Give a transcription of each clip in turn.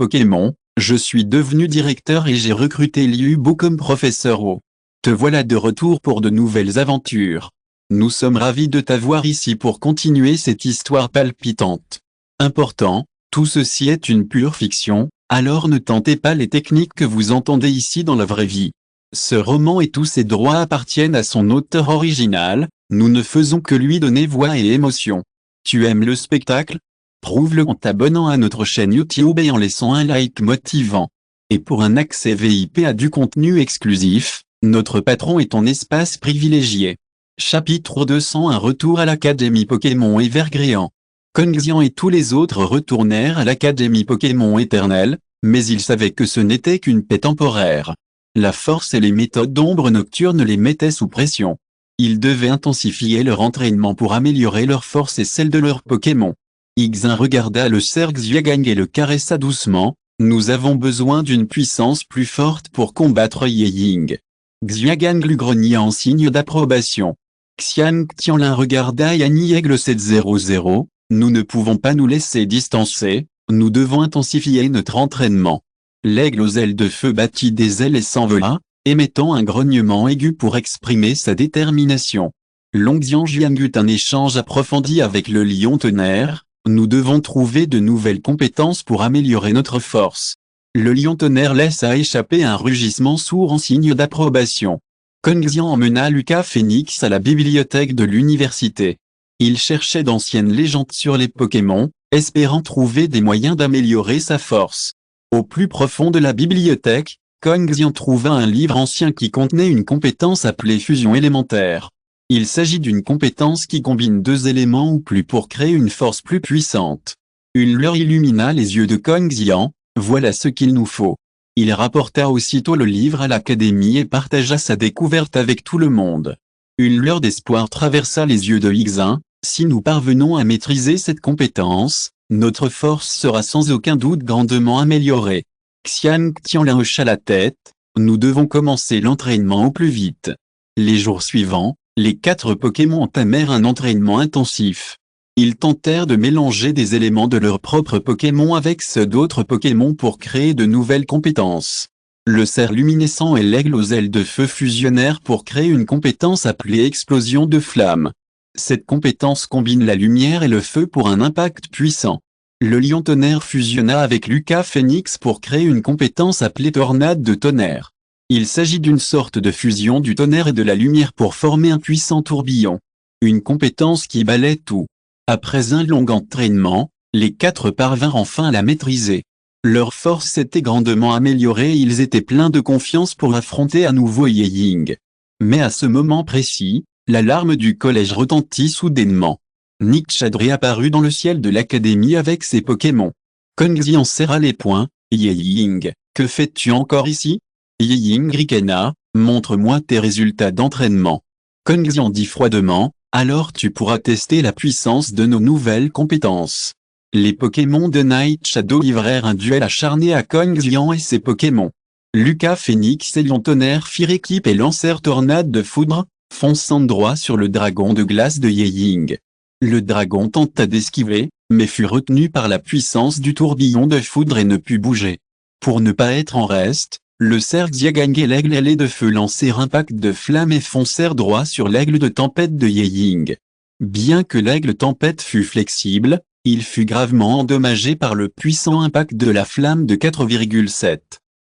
Pokémon, je suis devenu directeur et j'ai recruté Liu Bo comme professeur O. Te voilà de retour pour de nouvelles aventures. Nous sommes ravis de t'avoir ici pour continuer cette histoire palpitante. Important, tout ceci est une pure fiction, alors ne tentez pas les techniques que vous entendez ici dans la vraie vie. Ce roman et tous ses droits appartiennent à son auteur original, nous ne faisons que lui donner voix et émotion. Tu aimes le spectacle? Prouve-le en t'abonnant à notre chaîne YouTube et en laissant un like motivant. Et pour un accès VIP à du contenu exclusif, notre patron est ton espace privilégié. Chapitre 201 Retour à l'Académie Pokémon Evergréant. Kongxian et tous les autres retournèrent à l'Académie Pokémon Éternelle, mais ils savaient que ce n'était qu'une paix temporaire. La force et les méthodes d'ombre nocturne les mettaient sous pression. Ils devaient intensifier leur entraînement pour améliorer leur force et celle de leurs Pokémon. Ixin regarda le cerf Xiagang et le caressa doucement, « Nous avons besoin d'une puissance plus forte pour combattre Ye Ying. » Xiagang lui grogna en signe d'approbation. Xian Tianlin regarda Yanni Aigle 700, « Nous ne pouvons pas nous laisser distancer, nous devons intensifier notre entraînement. » L'aigle aux ailes de feu battit des ailes et s'envola, émettant un grognement aigu pour exprimer sa détermination. Longxian Jiang eut un échange approfondi avec le lion tonnerre. Nous devons trouver de nouvelles compétences pour améliorer notre force. Le lion tonnerre laissa échapper un rugissement sourd en signe d'approbation. Kongxian emmena Lucas Phoenix à la bibliothèque de l'université. Il cherchait d'anciennes légendes sur les Pokémon, espérant trouver des moyens d'améliorer sa force. Au plus profond de la bibliothèque, Kongxian trouva un livre ancien qui contenait une compétence appelée fusion élémentaire. Il s'agit d'une compétence qui combine deux éléments ou plus pour créer une force plus puissante. Une lueur illumina les yeux de Kongxian, « Voilà ce qu'il nous faut. » Il rapporta aussitôt le livre à l'académie et partagea sa découverte avec tout le monde. Une lueur d'espoir traversa les yeux de Ixin, « Si nous parvenons à maîtriser cette compétence, notre force sera sans aucun doute grandement améliorée. » Xian Tianlin hocha la tête, « Nous devons commencer l'entraînement au plus vite. » Les jours suivants, les 4 Pokémon entamèrent un entraînement intensif. Ils tentèrent de mélanger des éléments de leurs propres Pokémon avec ceux d'autres Pokémon pour créer de nouvelles compétences. Le cerf luminescent et l'aigle aux ailes de feu fusionnèrent pour créer une compétence appelée explosion de flamme. Cette compétence combine la lumière et le feu pour un impact puissant. Le lion tonnerre fusionna avec Lucas Phoenix pour créer une compétence appelée tornade de tonnerre. Il s'agit d'une sorte de fusion du tonnerre et de la lumière pour former un puissant tourbillon. Une compétence qui balaie tout. Après un long entraînement, les 4 parvinrent enfin à la maîtriser. Leur force s'était grandement améliorée et ils étaient pleins de confiance pour affronter à nouveau Ye Ying. Mais à ce moment précis, l'alarme du collège retentit soudainement. Nick Chadri apparut dans le ciel de l'académie avec ses Pokémon. Kongxian serra les poings, « Ye Ying, que fais-tu encore ici ?» Ye Ying ricana, « Montre-moi tes résultats d'entraînement. » Kongxian dit froidement, « Alors tu pourras tester la puissance de nos nouvelles compétences. » Les Pokémon de Night Shadow livrèrent un duel acharné à Kongxian et ses Pokémon. Lucas Phoenix et Lion Tonnerre firent équipe et lancèrent Tornade de foudre, fonçant droit sur le dragon de glace de Ye Ying. Le dragon tenta d'esquiver, mais fut retenu par la puissance du tourbillon de foudre et ne put bouger. Pour ne pas être en reste, le cerf Xiagang et l'aigle ailé de feu lancèrent un pacte de flammes et foncèrent droit sur l'aigle de tempête de Ye Ying. Bien que l'aigle tempête fût flexible, il fut gravement endommagé par le puissant impact de la flamme de 4,7.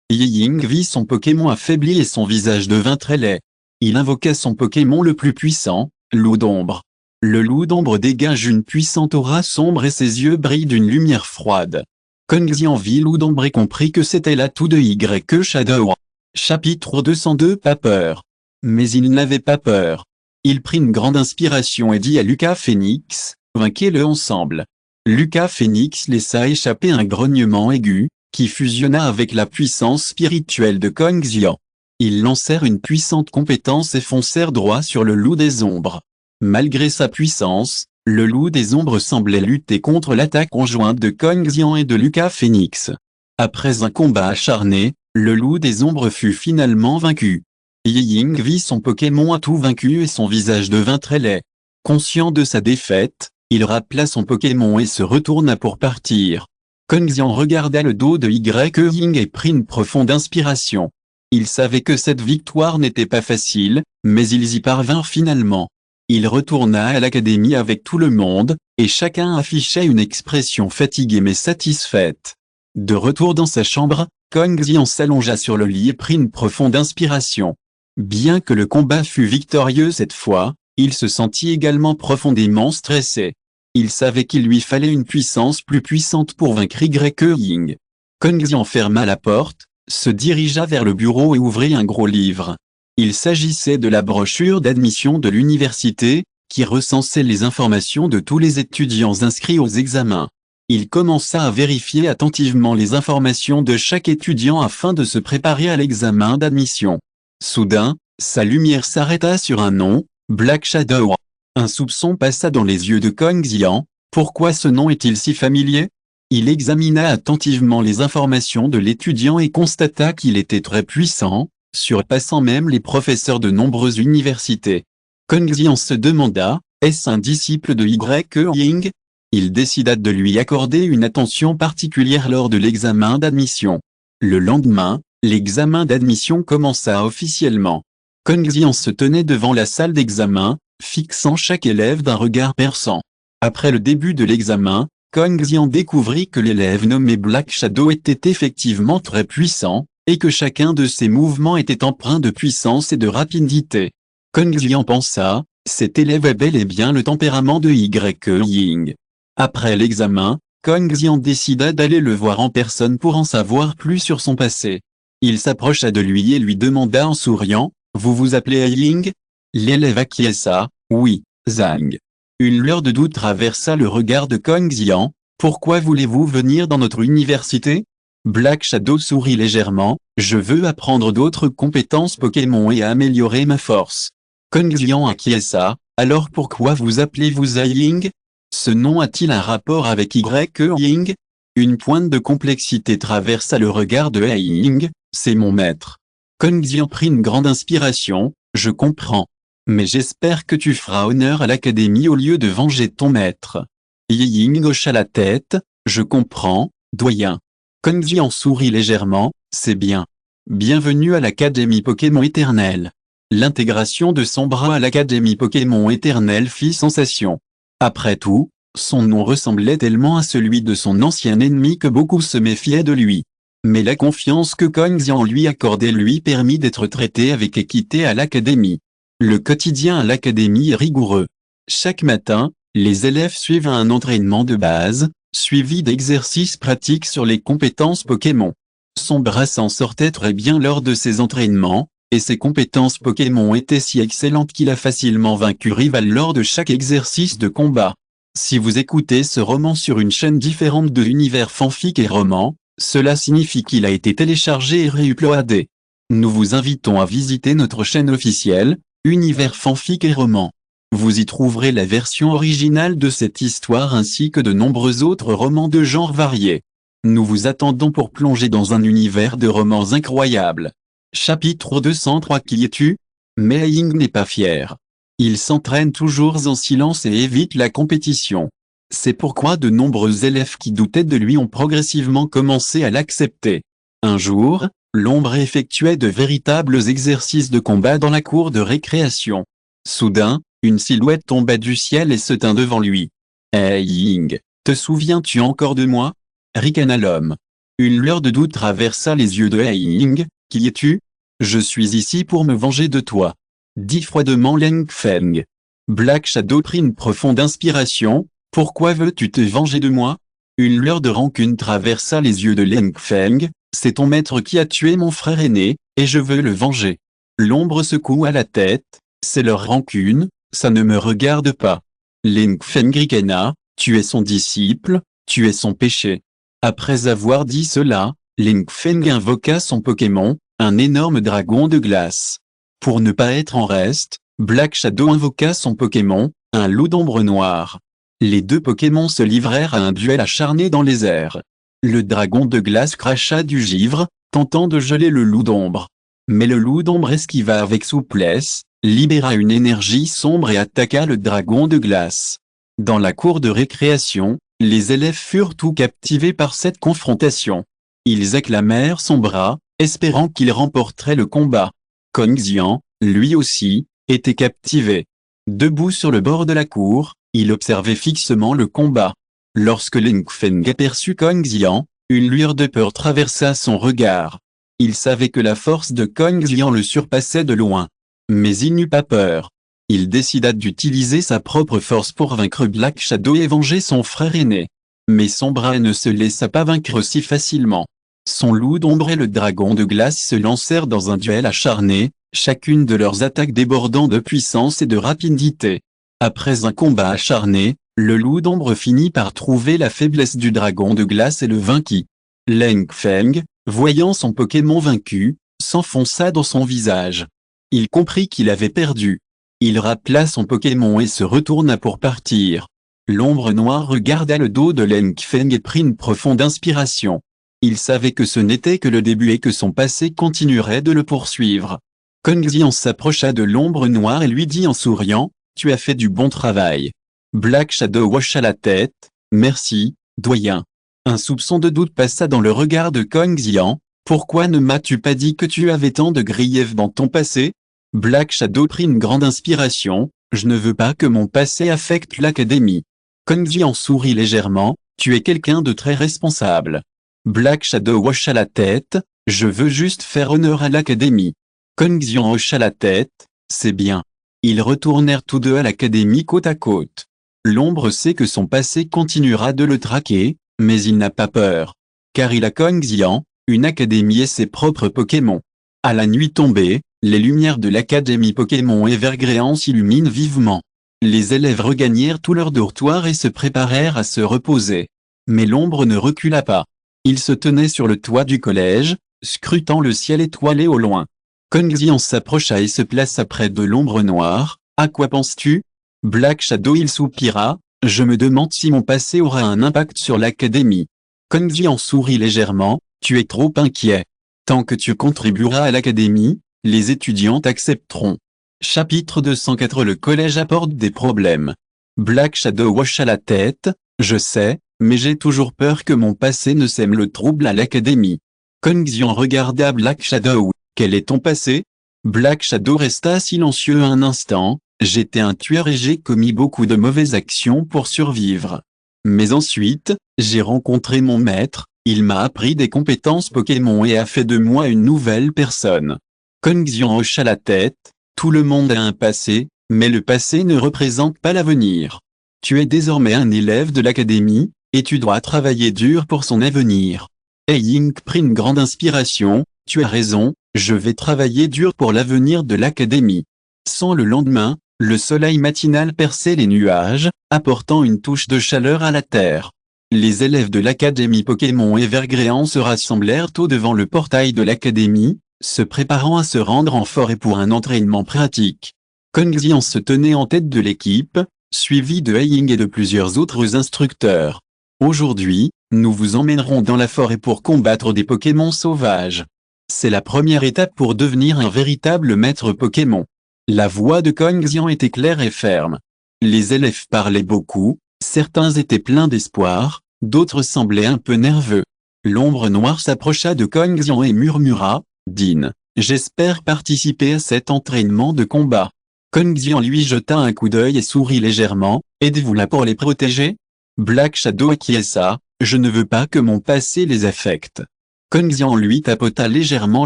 Ye Ying vit son Pokémon affaibli et son visage devint très laid. Il invoqua son Pokémon le plus puissant, Loup d'ombre. Le loup d'ombre dégage une puissante aura sombre et ses yeux brillent d'une lumière froide. Kongxian vit Loup d'ombre et comprit que c'était l'atout de Y Shadow. Chapitre 202 Pas peur. Mais il n'avait pas peur. Il prit une grande inspiration et dit à Lucas Phoenix, « Vainquez-le ensemble. » Lucas Phoenix laissa échapper un grognement aigu, qui fusionna avec la puissance spirituelle de Kongxian. Ils lancèrent une puissante compétence et foncèrent droit sur le loup des ombres. Malgré sa puissance, le loup des ombres semblait lutter contre l'attaque conjointe de Kongxian et de Lucas Phoenix. Après un combat acharné, le loup des ombres fut finalement vaincu. Ye Ying vit son Pokémon à tout vaincu et son visage devint très laid. Conscient de sa défaite, il rappela son Pokémon et se retourna pour partir. Kong Xian regarda le dos de Ying et prit une profonde inspiration. Il savait que cette victoire n'était pas facile, mais ils y parvinrent finalement. Il retourna à l'académie avec tout le monde, et chacun affichait une expression fatiguée mais satisfaite. De retour dans sa chambre, Kong Xian s'allongea sur le lit et prit une profonde inspiration. Bien que le combat fût victorieux cette fois, il se sentit également profondément stressé. Il savait qu'il lui fallait une puissance plus puissante pour vaincre Ying. Kong Xian ferma la porte, se dirigea vers le bureau et ouvrit un gros livre. Il s'agissait de la brochure d'admission de l'université, qui recensait les informations de tous les étudiants inscrits aux examens. Il commença à vérifier attentivement les informations de chaque étudiant afin de se préparer à l'examen d'admission. Soudain, sa lumière s'arrêta sur un nom, Black Shadow. Un soupçon passa dans les yeux de Kong Xian. Pourquoi ce nom est-il si familier? Il examina attentivement les informations de l'étudiant et constata qu'il était très puissant, surpassant même les professeurs de nombreuses universités. Kong Xian se demanda, est-ce un disciple de Ying? Il décida de lui accorder une attention particulière lors de l'examen d'admission. Le lendemain, l'examen d'admission commença officiellement. Kong Xian se tenait devant la salle d'examen, fixant chaque élève d'un regard perçant. Après le début de l'examen, Kong Xian découvrit que l'élève nommé Black Shadow était effectivement très puissant, et que chacun de ses mouvements était empreint de puissance et de rapidité. Kong Xian pensa, cet élève a bel et bien le tempérament de Ying. Après l'examen, Kong Xian décida d'aller le voir en personne pour en savoir plus sur son passé. Il s'approcha de lui et lui demanda en souriant, « Vous vous appelez Ying ?» L'élève acquiesça, « Oui, Zhang. » Une lueur de doute traversa le regard de Kong Xian, « Pourquoi voulez-vous venir dans notre université ?» Black Shadow sourit légèrement, « Je veux apprendre d'autres compétences Pokémon et améliorer ma force. » Kong Xian acquiesça, « Alors pourquoi vous appelez-vous Ying? Ce nom a-t-il un rapport avec Ying? » Une pointe de complexité traversa le regard de Ying, « C'est mon maître. » Kong Xian prit une grande inspiration, « Je comprends. Mais j'espère que tu feras honneur à l'académie au lieu de venger ton maître. » Ying hocha la tête, « Je comprends, doyen. » Kong Xian sourit légèrement, « C'est bien. Bienvenue à l'Académie Pokémon Éternelle. » L'intégration de son bras à l'Académie Pokémon Éternelle fit sensation. Après tout, son nom ressemblait tellement à celui de son ancien ennemi que beaucoup se méfiaient de lui. Mais la confiance que Kong Xian lui accordait lui permit d'être traité avec équité à l'académie. Le quotidien à l'académie est rigoureux. Chaque matin, les élèves suivent un entraînement de base, suivi d'exercices pratiques sur les compétences Pokémon. Son bras s'en sortait très bien lors de ces entraînements, et ses compétences Pokémon étaient si excellentes qu'il a facilement vaincu rival lors de chaque exercice de combat. Si vous écoutez ce roman sur une chaîne différente de l'univers fanfic et roman, cela signifie qu'il a été téléchargé et réuploadé. Nous vous invitons à visiter notre chaîne officielle, Univers fanfic et roman. Vous y trouverez la version originale de cette histoire ainsi que de nombreux autres romans de genres variés. Nous vous attendons pour plonger dans un univers de romans incroyables. Chapitre 203 Qui es-tu? Mais Ying n'est pas fier. Il s'entraîne toujours en silence et évite la compétition. C'est pourquoi de nombreux élèves qui doutaient de lui ont progressivement commencé à l'accepter. Un jour, l'ombre effectuait de véritables exercices de combat dans la cour de récréation. Soudain, une silhouette tomba du ciel et se tint devant lui. « Hey Ying, te souviens-tu encore de moi ?» ricana l'homme. Une lueur de doute traversa les yeux de Ying. « Qui es-tu? »« Je suis ici pour me venger de toi. » dit froidement Leng Feng. Black Shadow prit une profonde inspiration. « Pourquoi veux-tu te venger de moi ?» Une lueur de rancune traversa les yeux de Leng Feng. « C'est ton maître qui a tué mon frère aîné, et je veux le venger. » L'ombre secoua la tête. « C'est leur rancune, ça ne me regarde pas. » Leng Feng ricana. « Tu es son disciple, tu es son péché. » Après avoir dit cela, Leng Feng invoqua son Pokémon, un énorme dragon de glace. Pour ne pas être en reste, Black Shadow invoqua son Pokémon, un loup d'ombre noire. Les deux Pokémon se livrèrent à un duel acharné dans les airs. Le dragon de glace cracha du givre, tentant de geler le loup d'ombre. Mais le loup d'ombre esquiva avec souplesse, libéra une énergie sombre et attaqua le dragon de glace. Dans la cour de récréation, Les élèves furent tout captivés par cette confrontation. Ils acclamèrent son bras, espérant qu'il remporterait le combat. Kong Xian, lui aussi, était captivé. Debout sur le bord de la cour, il observait fixement le combat. Lorsque Ling Feng aperçut Kong Xian, une lueur de peur traversa son regard. Il savait que la force de Kong Xian le surpassait de loin. Mais il n'eut pas peur. Il décida d'utiliser sa propre force pour vaincre Black Shadow et venger son frère aîné. Mais son bras ne se laissa pas vaincre si facilement. Son loup d'ombre et le dragon de glace se lancèrent dans un duel acharné, chacune de leurs attaques débordant de puissance et de rapidité. Après un combat acharné, le loup d'ombre finit par trouver la faiblesse du dragon de glace et le vainquit. Ling Feng, voyant son Pokémon vaincu, s'enfonça dans son visage. Il comprit qu'il avait perdu. Il rappela son Pokémon et se retourna pour partir. L'ombre noire regarda le dos de Ling Feng et prit une profonde inspiration. Il savait que ce n'était que le début et que son passé continuerait de le poursuivre. Kong Xian s'approcha de l'ombre noire et lui dit en souriant, « Tu as fait du bon travail. » Black Shadow hocha la tête, « Merci, doyen. » Un soupçon de doute passa dans le regard de Kong Xian, « Pourquoi ne m'as-tu pas dit que tu avais tant de griefs dans ton passé ?» Black Shadow prit une grande inspiration, « Je ne veux pas que mon passé affecte l'académie. » Kong Xian sourit légèrement, « Tu es quelqu'un de très responsable. » Black Shadow hocha la tête, « Je veux juste faire honneur à l'académie. » Kong Xian hocha la tête, « C'est bien. » Ils retournèrent tous deux à l'académie côte à côte. L'ombre sait que son passé continuera de le traquer, mais il n'a pas peur. Car il a Kong Xian, une académie et ses propres Pokémon. À la nuit tombée, les lumières de l'académie Pokémon Evergreen s'illuminent vivement. Les élèves regagnèrent tout leur dortoir et se préparèrent à se reposer. Mais l'ombre ne recula pas. Il se tenait sur le toit du collège, scrutant le ciel étoilé au loin. Kong Xian s'approcha et se plaça près de l'ombre noire. « À quoi penses-tu » Black Shadow il soupira, « Je me demande si mon passé aura un impact sur l'académie. » Kong Xian sourit légèrement, « Tu es trop inquiet. Tant que tu contribueras à l'académie, les étudiants t'accepteront. » Chapitre 204 Le collège apporte des problèmes. Black Shadow hocha la tête, « Je sais, mais j'ai toujours peur que mon passé ne sème le trouble à l'académie. » Kong Xian regarda Black Shadow, « Quel est ton passé ?» Black Shadow resta silencieux un instant, « J'étais un tueur et j'ai commis beaucoup de mauvaises actions pour survivre. Mais ensuite, j'ai rencontré mon maître, il m'a appris des compétences Pokémon et a fait de moi une nouvelle personne. » Kong Xian hocha la tête, « Tout le monde a un passé, mais le passé ne représente pas l'avenir. Tu es désormais un élève de l'académie, et tu dois travailler dur pour son avenir. » Ying prit une grande inspiration, « Tu as raison, je vais travailler dur pour l'avenir de l'académie. » Sans le lendemain, le soleil matinal perçait les nuages, apportant une touche de chaleur à la terre. Les élèves de l'académie Pokémon Evergreen se rassemblèrent au devant le portail de l'académie, se préparant à se rendre en forêt pour un entraînement pratique. Kong Xian se tenait en tête de l'équipe, suivi de Ying et de plusieurs autres instructeurs. Aujourd'hui, nous vous emmènerons dans la forêt pour combattre des Pokémon sauvages. C'est la première étape pour devenir un véritable maître Pokémon. La voix de Kong Xian était claire et ferme. Les élèves parlaient beaucoup, certains étaient pleins d'espoir, d'autres semblaient un peu nerveux. L'ombre noire s'approcha de Kong Xian et murmura, « Din, j'espère participer à cet entraînement de combat. » Kong Xian lui jeta un coup d'œil et sourit légèrement, « Êtes-vous là pour les protéger ?» Black Shadow acquiesça, « Je ne veux pas que mon passé les affecte. » Kong Xian lui tapota légèrement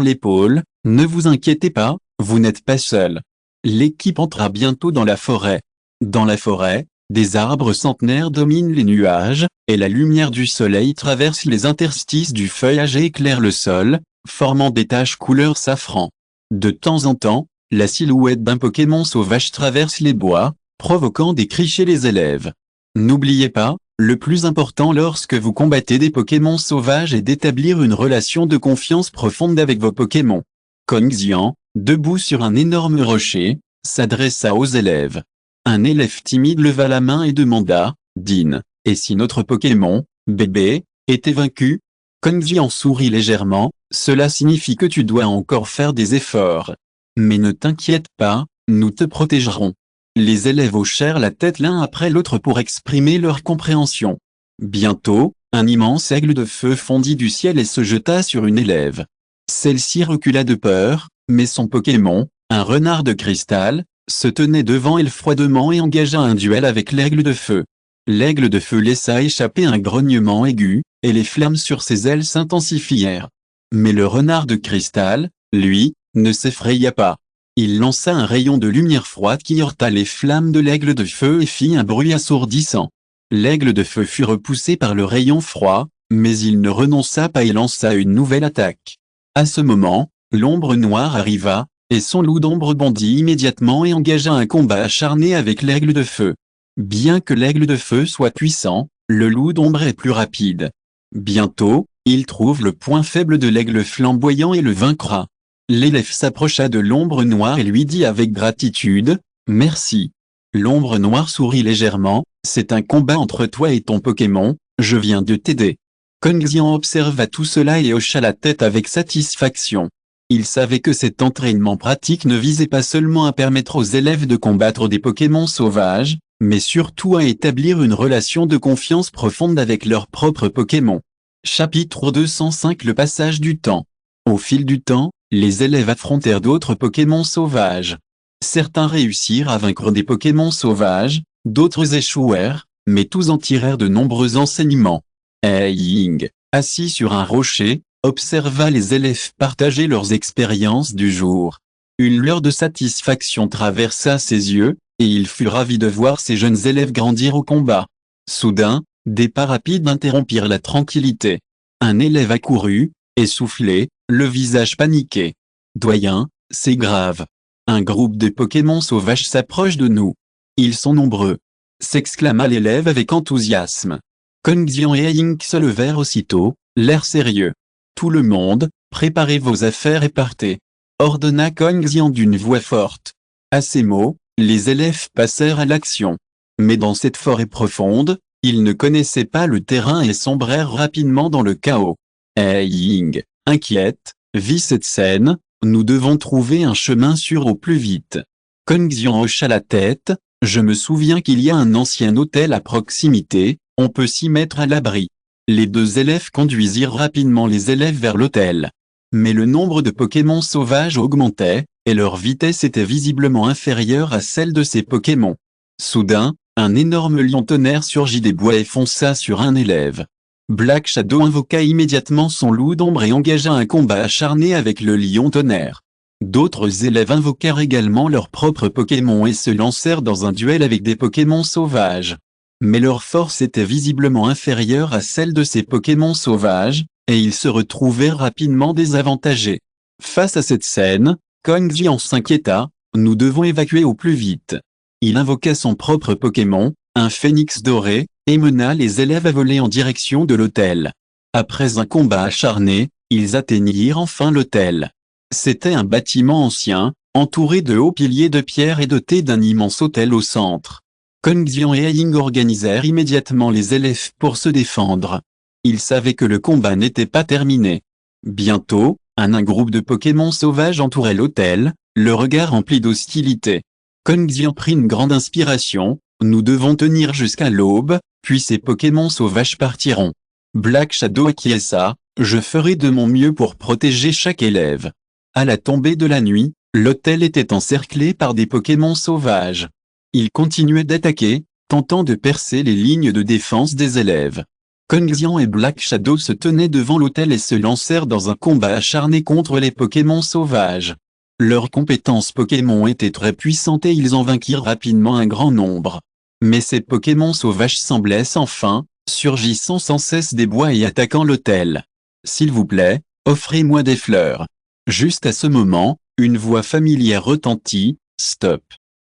l'épaule, « Ne vous inquiétez pas, vous n'êtes pas seul. » L'équipe entra bientôt dans la forêt. Dans la forêt, des arbres centenaires dominent les nuages, et la lumière du soleil traverse les interstices du feuillage et éclaire le sol, formant des taches couleur safran. De temps en temps, la silhouette d'un Pokémon sauvage traverse les bois, provoquant des cris chez les élèves. N'oubliez pas, le plus important lorsque vous combattez des Pokémon sauvages est d'établir une relation de confiance profonde avec vos Pokémon. Kong Xian, debout sur un énorme rocher, s'adressa aux élèves. Un élève timide leva la main et demanda, « Din, et si notre Pokémon, bébé, était vaincu ?» Kong Xian sourit légèrement, « Cela signifie que tu dois encore faire des efforts. Mais ne t'inquiète pas, nous te protégerons. » Les élèves hochèrent la tête l'un après l'autre pour exprimer leur compréhension. Bientôt, un immense aigle de feu fondit du ciel et se jeta sur une élève. Celle-ci recula de peur, mais son Pokémon, un renard de cristal, se tenait devant elle froidement et engagea un duel avec l'aigle de feu. L'aigle de feu laissa échapper un grognement aigu, et les flammes sur ses ailes s'intensifièrent. Mais le renard de cristal, lui, ne s'effraya pas. Il lança un rayon de lumière froide qui heurta les flammes de l'aigle de feu et fit un bruit assourdissant. L'aigle de feu fut repoussé par le rayon froid, mais il ne renonça pas et lança une nouvelle attaque. À ce moment, l'ombre noire arriva, et son loup d'ombre bondit immédiatement et engagea un combat acharné avec l'aigle de feu. Bien que l'aigle de feu soit puissant, le loup d'ombre est plus rapide. Bientôt, il trouve le point faible de l'aigle flamboyant et le vaincra. L'élève s'approcha de l'ombre noire et lui dit avec gratitude, « Merci. » L'ombre noire sourit légèrement, « C'est un combat entre toi et ton Pokémon, je viens de t'aider. » Kong Xian observa tout cela et hocha la tête avec satisfaction. Il savait que cet entraînement pratique ne visait pas seulement à permettre aux élèves de combattre des Pokémon sauvages, mais surtout à établir une relation de confiance profonde avec leurs propres Pokémon. Chapitre 205 Le passage du temps. Au fil du temps, les élèves affrontèrent d'autres Pokémon sauvages. Certains réussirent à vaincre des Pokémon sauvages, d'autres échouèrent, mais tous en tirèrent de nombreux enseignements. Ying, assis sur un rocher, observa les élèves partager leurs expériences du jour. Une lueur de satisfaction traversa ses yeux, et il fut ravi de voir ses jeunes élèves grandir au combat. Soudain, des pas rapides interrompirent la tranquillité. Un élève accourut, essoufflé, le visage paniqué. « Doyen, c'est grave. Un groupe de Pokémon sauvages s'approche de nous. Ils sont nombreux !» s'exclama l'élève avec enthousiasme. Kong Xian et Ying se levèrent aussitôt, l'air sérieux. « Tout le monde, préparez vos affaires et partez !» ordonna Kong Xian d'une voix forte. À ces mots, les élèves passèrent à l'action. Mais dans cette forêt profonde, ils ne connaissaient pas le terrain et sombrèrent rapidement dans le chaos. Ying, inquiète, vit cette scène, « Nous devons trouver un chemin sûr au plus vite. » Kong Xian hocha la tête, « Je me souviens qu'il y a un ancien hôtel à proximité, on peut s'y mettre à l'abri. » Les deux élèves conduisirent rapidement les élèves vers l'hôtel. Mais le nombre de Pokémon sauvages augmentait, et leur vitesse était visiblement inférieure à celle de ces Pokémon. Soudain, un énorme lion tonnerre surgit des bois et fonça sur un élève. Black Shadow invoqua immédiatement son loup d'ombre et engagea un combat acharné avec le lion tonnerre. D'autres élèves invoquèrent également leurs propres Pokémon et se lancèrent dans un duel avec des Pokémon sauvages. Mais leur force était visiblement inférieure à celle de ces Pokémon sauvages, et ils se retrouvèrent rapidement désavantagés. Face à cette scène, Kong Xian s'inquiéta, « Nous devons évacuer au plus vite. » Il invoqua son propre Pokémon, un phénix doré, et mena les élèves à voler en direction de l'hôtel. Après un combat acharné, ils atteignirent enfin l'hôtel. C'était un bâtiment ancien, entouré de hauts piliers de pierre et doté d'un immense hôtel au centre. Kong Xian et Ying organisèrent immédiatement les élèves pour se défendre. Ils savaient que le combat n'était pas terminé. Bientôt, un groupe de Pokémon sauvages entourait l'hôtel, le regard rempli d'hostilité. Kong Xian prit une grande inspiration, « Nous devons tenir jusqu'à l'aube, puis ces Pokémon sauvages partiront. » Black Shadow acquiesça, « Je ferai de mon mieux pour protéger chaque élève. » À la tombée de la nuit, l'hôtel était encerclé par des Pokémon sauvages. Ils continuaient d'attaquer, tentant de percer les lignes de défense des élèves. Kong Xian et Black Shadow se tenaient devant l'hôtel et se lancèrent dans un combat acharné contre les Pokémon sauvages. Leurs compétences Pokémon étaient très puissantes et ils en vainquirent rapidement un grand nombre. Mais ces Pokémon sauvages semblaient sans fin, surgissant sans cesse des bois et attaquant l'hôtel. « S'il vous plaît, offrez-moi des fleurs. » Juste à ce moment, une voix familière retentit, « Stop !»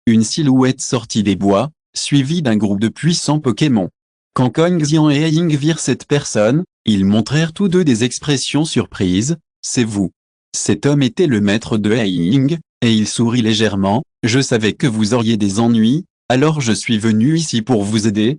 Une silhouette sortit des bois, suivie d'un groupe de puissants Pokémon. Quand Kong Xian et Ying virent cette personne, ils montrèrent tous deux des expressions surprises, « C'est vous. » Cet homme était le maître de Ying, et il sourit légèrement, « Je savais que vous auriez des ennuis, alors je suis venu ici pour vous aider. »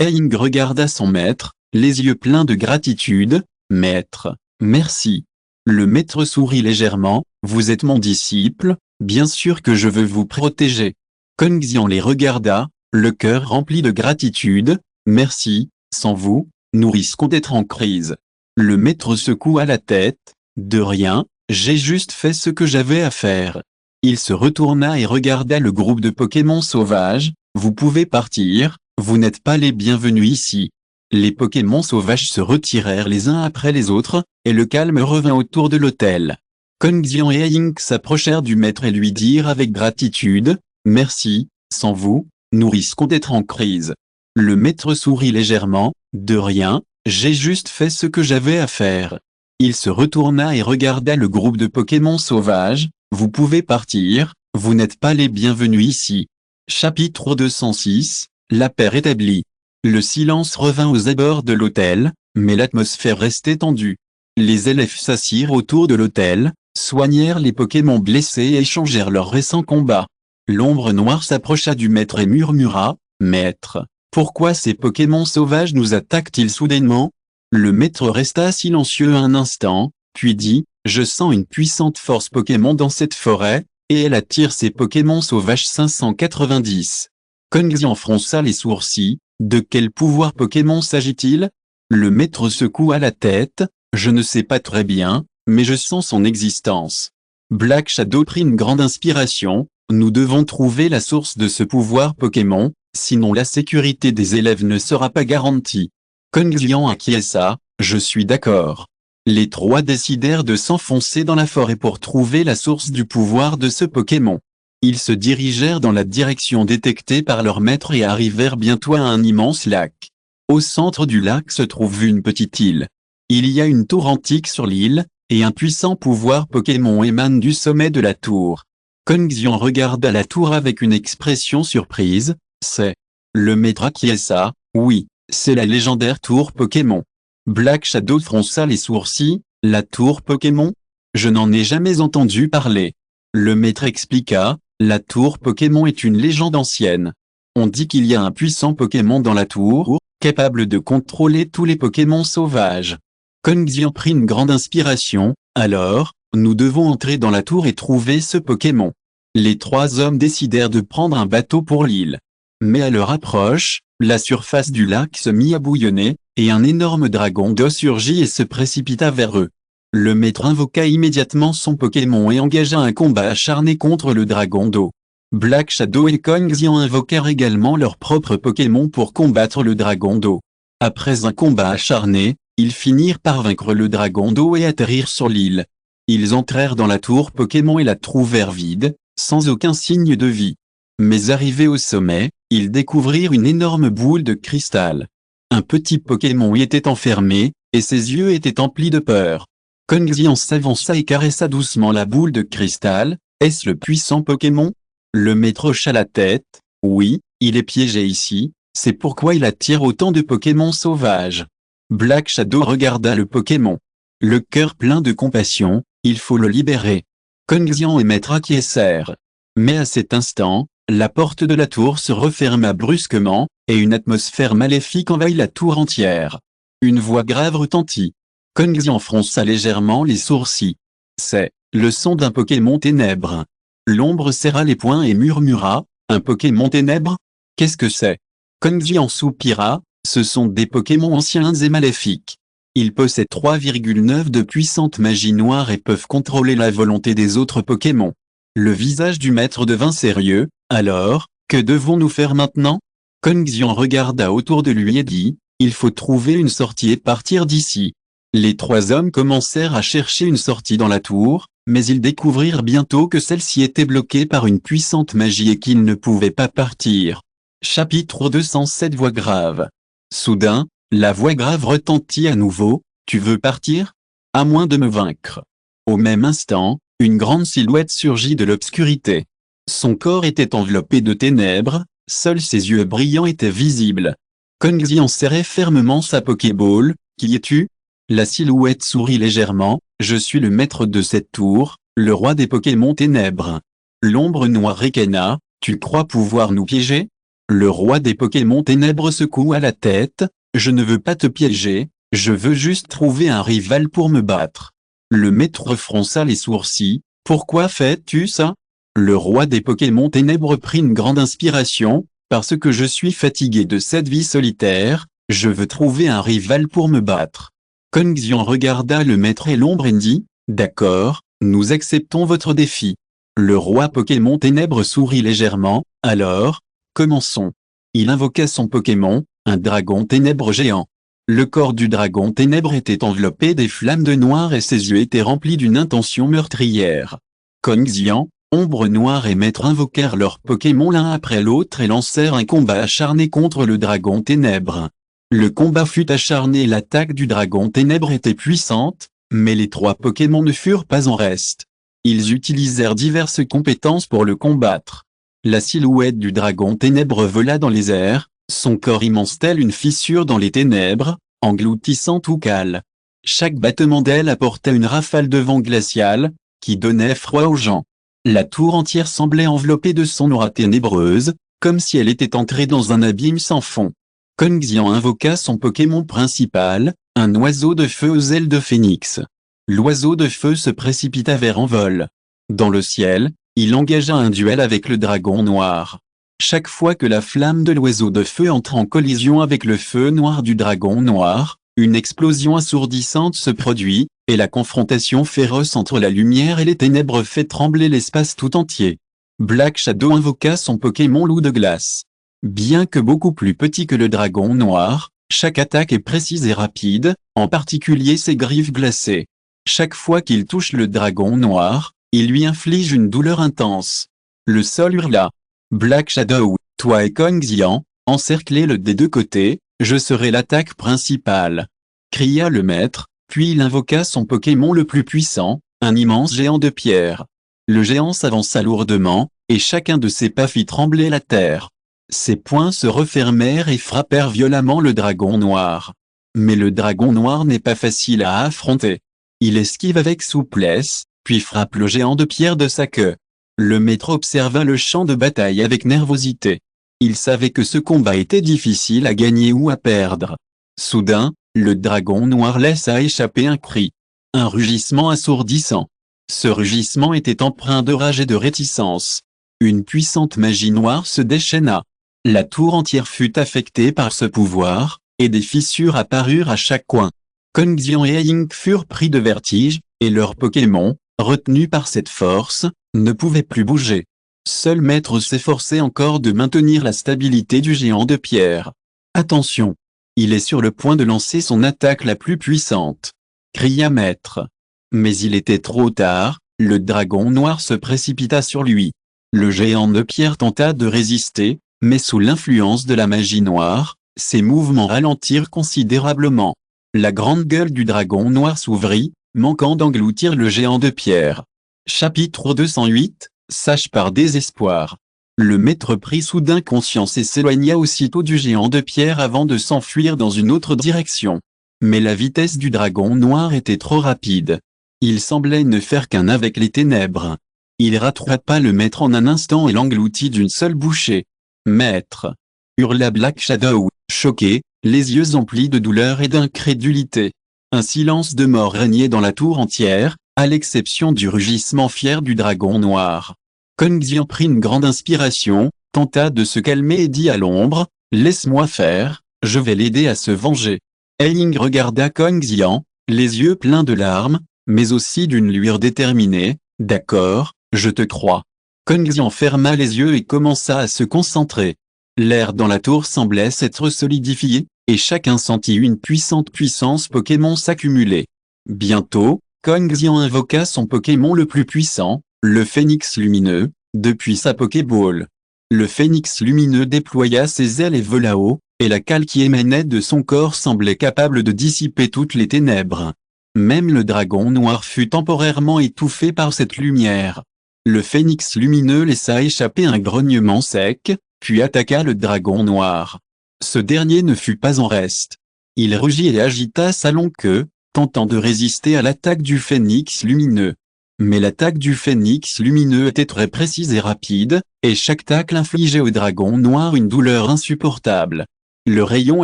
Ying regarda son maître, les yeux pleins de gratitude, « Maître, merci. » Le maître sourit légèrement, « Vous êtes mon disciple, bien sûr que je veux vous protéger. » Kong Xian les regarda, le cœur rempli de gratitude, « Merci, Sans vous, nous risquons d'être en crise. Le maître secoua la tête. De rien, j'ai juste fait ce que j'avais à faire. Il se retourna et regarda le groupe de Pokémon sauvages. Vous pouvez partir, vous n'êtes pas les bienvenus ici. Les Pokémon sauvages se retirèrent les uns après les autres, et le calme revint autour de l'hôtel. Kongxian et Aink s'approchèrent du maître et lui dirent avec gratitude, « Merci, sans vous, nous risquons d'être en crise. » Le maître sourit légèrement, « De rien, j'ai juste fait ce que j'avais à faire. » Il se retourna et regarda le groupe de Pokémon sauvages, « Vous pouvez partir, vous n'êtes pas les bienvenus ici. » Chapitre 206, la paix rétablie. Le silence revint aux abords de l'hôtel, mais l'atmosphère restait tendue. Les élèves s'assirent autour de l'hôtel, soignèrent les Pokémon blessés et échangèrent leurs récents combats. L'ombre noire s'approcha du maître et murmura, « Maître, pourquoi ces Pokémon sauvages nous attaquent-ils soudainement ?» Le maître resta silencieux un instant, puis dit, « Je sens une puissante force Pokémon dans cette forêt, et elle attire ces Pokémon sauvages 590. » Kongxian fronça les sourcils, « De quel pouvoir Pokémon s'agit-il ?» Le maître secoua la tête, « Je ne sais pas très bien, mais je sens son existence. » Black Shadow prit une grande inspiration, « Nous devons trouver la source de ce pouvoir Pokémon, sinon la sécurité des élèves ne sera pas garantie. » Kongxian acquiesça, « Je suis d'accord. » Les trois décidèrent de s'enfoncer dans la forêt pour trouver la source du pouvoir de ce Pokémon. Ils se dirigèrent dans la direction détectée par leur maître et arrivèrent bientôt à un immense lac. Au centre du lac se trouve une petite île. Il y a une tour antique sur l'île, et un puissant pouvoir Pokémon émane du sommet de la tour. Kongxian regarda la tour avec une expression surprise, « C'est... » Le maître acquiesça, « Oui, c'est la légendaire tour Pokémon. » Black Shadow fronça les sourcils, « La tour Pokémon ? Je n'en ai jamais entendu parler. » Le maître expliqua, « La tour Pokémon est une légende ancienne. On dit qu'il y a un puissant Pokémon dans la tour, capable de contrôler tous les Pokémon sauvages. » Kongxian prit une grande inspiration, « Alors, nous devons entrer dans la tour et trouver ce Pokémon. » Les trois hommes décidèrent de prendre un bateau pour l'île. Mais à leur approche, la surface du lac se mit à bouillonner, et un énorme dragon d'eau surgit et se précipita vers eux. Le maître invoqua immédiatement son Pokémon et engagea un combat acharné contre le dragon d'eau. Black Shadow et Kongxian invoquèrent également leur propre Pokémon pour combattre le dragon d'eau. Après un combat acharné, ils finirent par vaincre le dragon d'eau et atterrir sur l'île. Ils entrèrent dans la tour Pokémon et la trouvèrent vide, sans aucun signe de vie. Mais arrivés au sommet, ils découvrirent une énorme boule de cristal. Un petit Pokémon y était enfermé, et ses yeux étaient emplis de peur. Kongxian s'avança et caressa doucement la boule de cristal. « Est-ce le puissant Pokémon ?» Le maître hocha la tête. « Oui, il est piégé ici, c'est pourquoi il attire autant de Pokémon sauvages. » Black Shadow regarda le Pokémon. Le cœur plein de compassion, « Il faut le libérer. » Kongxian et maître acquiescèrent. Mais à cet instant, la porte de la tour se referma brusquement, et une atmosphère maléfique envahit la tour entière. Une voix grave retentit. Kongxian fronça légèrement les sourcils. « C'est le son d'un Pokémon ténèbres. » L'ombre serra les poings et murmura, « Un Pokémon ténèbres ? Qu'est-ce que c'est ?» Kongxian soupira, « Ce sont des Pokémon anciens et maléfiques. Ils possèdent 3,9 de puissante magie noire et peuvent contrôler la volonté des autres Pokémon. » Le visage du maître devint sérieux. « Alors, que devons-nous faire maintenant ?» Kongxian regarda autour de lui et dit, « Il faut trouver une sortie et partir d'ici. » Les trois hommes commencèrent à chercher une sortie dans la tour, mais ils découvrirent bientôt que celle-ci était bloquée par une puissante magie et qu'ils ne pouvaient pas partir. Chapitre 207 Voix grave. Soudain, la voix grave retentit à nouveau, « Tu veux partir ? À moins de me vaincre. » Au même instant, une grande silhouette surgit de l'obscurité. Son corps était enveloppé de ténèbres, seuls ses yeux brillants étaient visibles. Kongxian serrait fermement sa Pokéball, « Qui es-tu » La silhouette sourit légèrement, « Je suis le maître de cette tour, le roi des Pokémon ténèbres. » L'ombre noire ricana, « Tu crois pouvoir nous piéger ?» Le roi des Pokémon ténèbres secoua la tête, « Je ne veux pas te piéger, je veux juste trouver un rival pour me battre. » Le maître fronça les sourcils, « Pourquoi fais-tu ça ?» Le roi des Pokémon ténèbres prit une grande inspiration, « Parce que je suis fatigué de cette vie solitaire, Je veux trouver un rival pour me battre. Kong Xian regarda le maître et l'ombre et dit, d'accord, nous acceptons votre défi. Le roi Pokémon Ténèbres sourit légèrement, alors, commençons. Il invoqua son Pokémon, un dragon ténèbre géant. Le corps du dragon ténèbre était enveloppé des flammes de noir et ses yeux étaient remplis d'une intention meurtrière. Kong Xian, Ombre Noire et Maître invoquèrent leurs Pokémon l'un après l'autre et lancèrent un combat acharné contre le dragon ténèbre. Le combat fut acharné et l'attaque du dragon ténèbre était puissante, mais les trois Pokémon ne furent pas en reste. Ils utilisèrent diverses compétences pour le combattre. La silhouette du dragon ténèbre vola dans les airs, son corps immense tel une fissure dans les ténèbres, engloutissant tout cale. Chaque battement d'aile apportait une rafale de vent glacial, qui donnait froid aux gens. La tour entière semblait enveloppée de son aura ténébreuse, comme si elle était entrée dans un abîme sans fond. Kong Xian invoqua son Pokémon principal, un oiseau de feu aux ailes de phénix. L'oiseau de feu se précipita vers en vol. Dans le ciel, il engagea un duel avec le dragon noir. Chaque fois que la flamme de l'oiseau de feu entre en collision avec le feu noir du dragon noir, une explosion assourdissante se produit, et la confrontation féroce entre la lumière et les ténèbres fait trembler l'espace tout entier. Black Shadow invoqua son Pokémon loup de glace. Bien que beaucoup plus petit que le dragon noir, chaque attaque est précise et rapide, en particulier ses griffes glacées. Chaque fois qu'il touche le dragon noir, il lui inflige une douleur intense. Le sol hurla. Black Shadow, toi et Kong Xian, encerclez-le des deux côtés, je serai l'attaque principale. Cria le maître, puis il invoqua son Pokémon le plus puissant, un immense géant de pierre. Le géant s'avança lourdement, et chacun de ses pas fit trembler la terre. Ses poings se refermèrent et frappèrent violemment le dragon noir. Mais le dragon noir n'est pas facile à affronter. Il esquive avec souplesse, puis frappe le géant de pierre de sa queue. Le maître observa le champ de bataille avec nervosité. Il savait que ce combat était difficile à gagner ou à perdre. Soudain, le dragon noir laissa échapper un cri. Un rugissement assourdissant. Ce rugissement était empreint de rage et de réticence. Une puissante magie noire se déchaîna. La tour entière fut affectée par ce pouvoir, et des fissures apparurent à chaque coin. Kong Xian et Aing furent pris de vertige, et leurs Pokémon, retenus par cette force, ne pouvaient plus bouger. Seul Maître s'efforçait encore de maintenir la stabilité du géant de pierre. Attention! Il est sur le point de lancer son attaque la plus puissante, cria Maître. Mais il était trop tard, le dragon noir se précipita sur lui. Le géant de pierre tenta de résister, mais sous l'influence de la magie noire, ses mouvements ralentirent considérablement. La grande gueule du dragon noir s'ouvrit, manquant d'engloutir le géant de pierre. Chapitre 208, Sage par désespoir. Le maître prit soudain conscience et s'éloigna aussitôt du géant de pierre avant de s'enfuir dans une autre direction. Mais la vitesse du dragon noir était trop rapide. Il semblait ne faire qu'un avec les ténèbres. Il rattrapa le maître en un instant et l'engloutit d'une seule bouchée. Maître! Hurla Black Shadow, choqué, les yeux emplis de douleur et d'incrédulité. Un silence de mort régnait dans la tour entière, à l'exception du rugissement fier du dragon noir. Kong Xian prit une grande inspiration, tenta de se calmer et dit à l'ombre, « Laisse-moi faire, je vais l'aider à se venger. » Aing regarda Kong Xian, les yeux pleins de larmes, mais aussi d'une lueur déterminée, « D'accord, je te crois. » Kong Xian ferma les yeux et commença à se concentrer. L'air dans la tour semblait s'être solidifié, et chacun sentit une puissance Pokémon s'accumuler. Bientôt, Kong Xian invoqua son Pokémon le plus puissant, le Phénix lumineux, depuis sa Pokéball. Le Phénix lumineux déploya ses ailes et vola haut, et la cale qui émanait de son corps semblait capable de dissiper toutes les ténèbres. Même le dragon noir fut temporairement étouffé par cette lumière. Le Phénix lumineux laissa échapper un grognement sec, puis attaqua le dragon noir. Ce dernier ne fut pas en reste. Il rugit et agita sa longue queue, tentant de résister à l'attaque du Phénix lumineux. Mais l'attaque du Phénix lumineux était très précise et rapide, et chaque tacle infligeait au dragon noir une douleur insupportable. Le rayon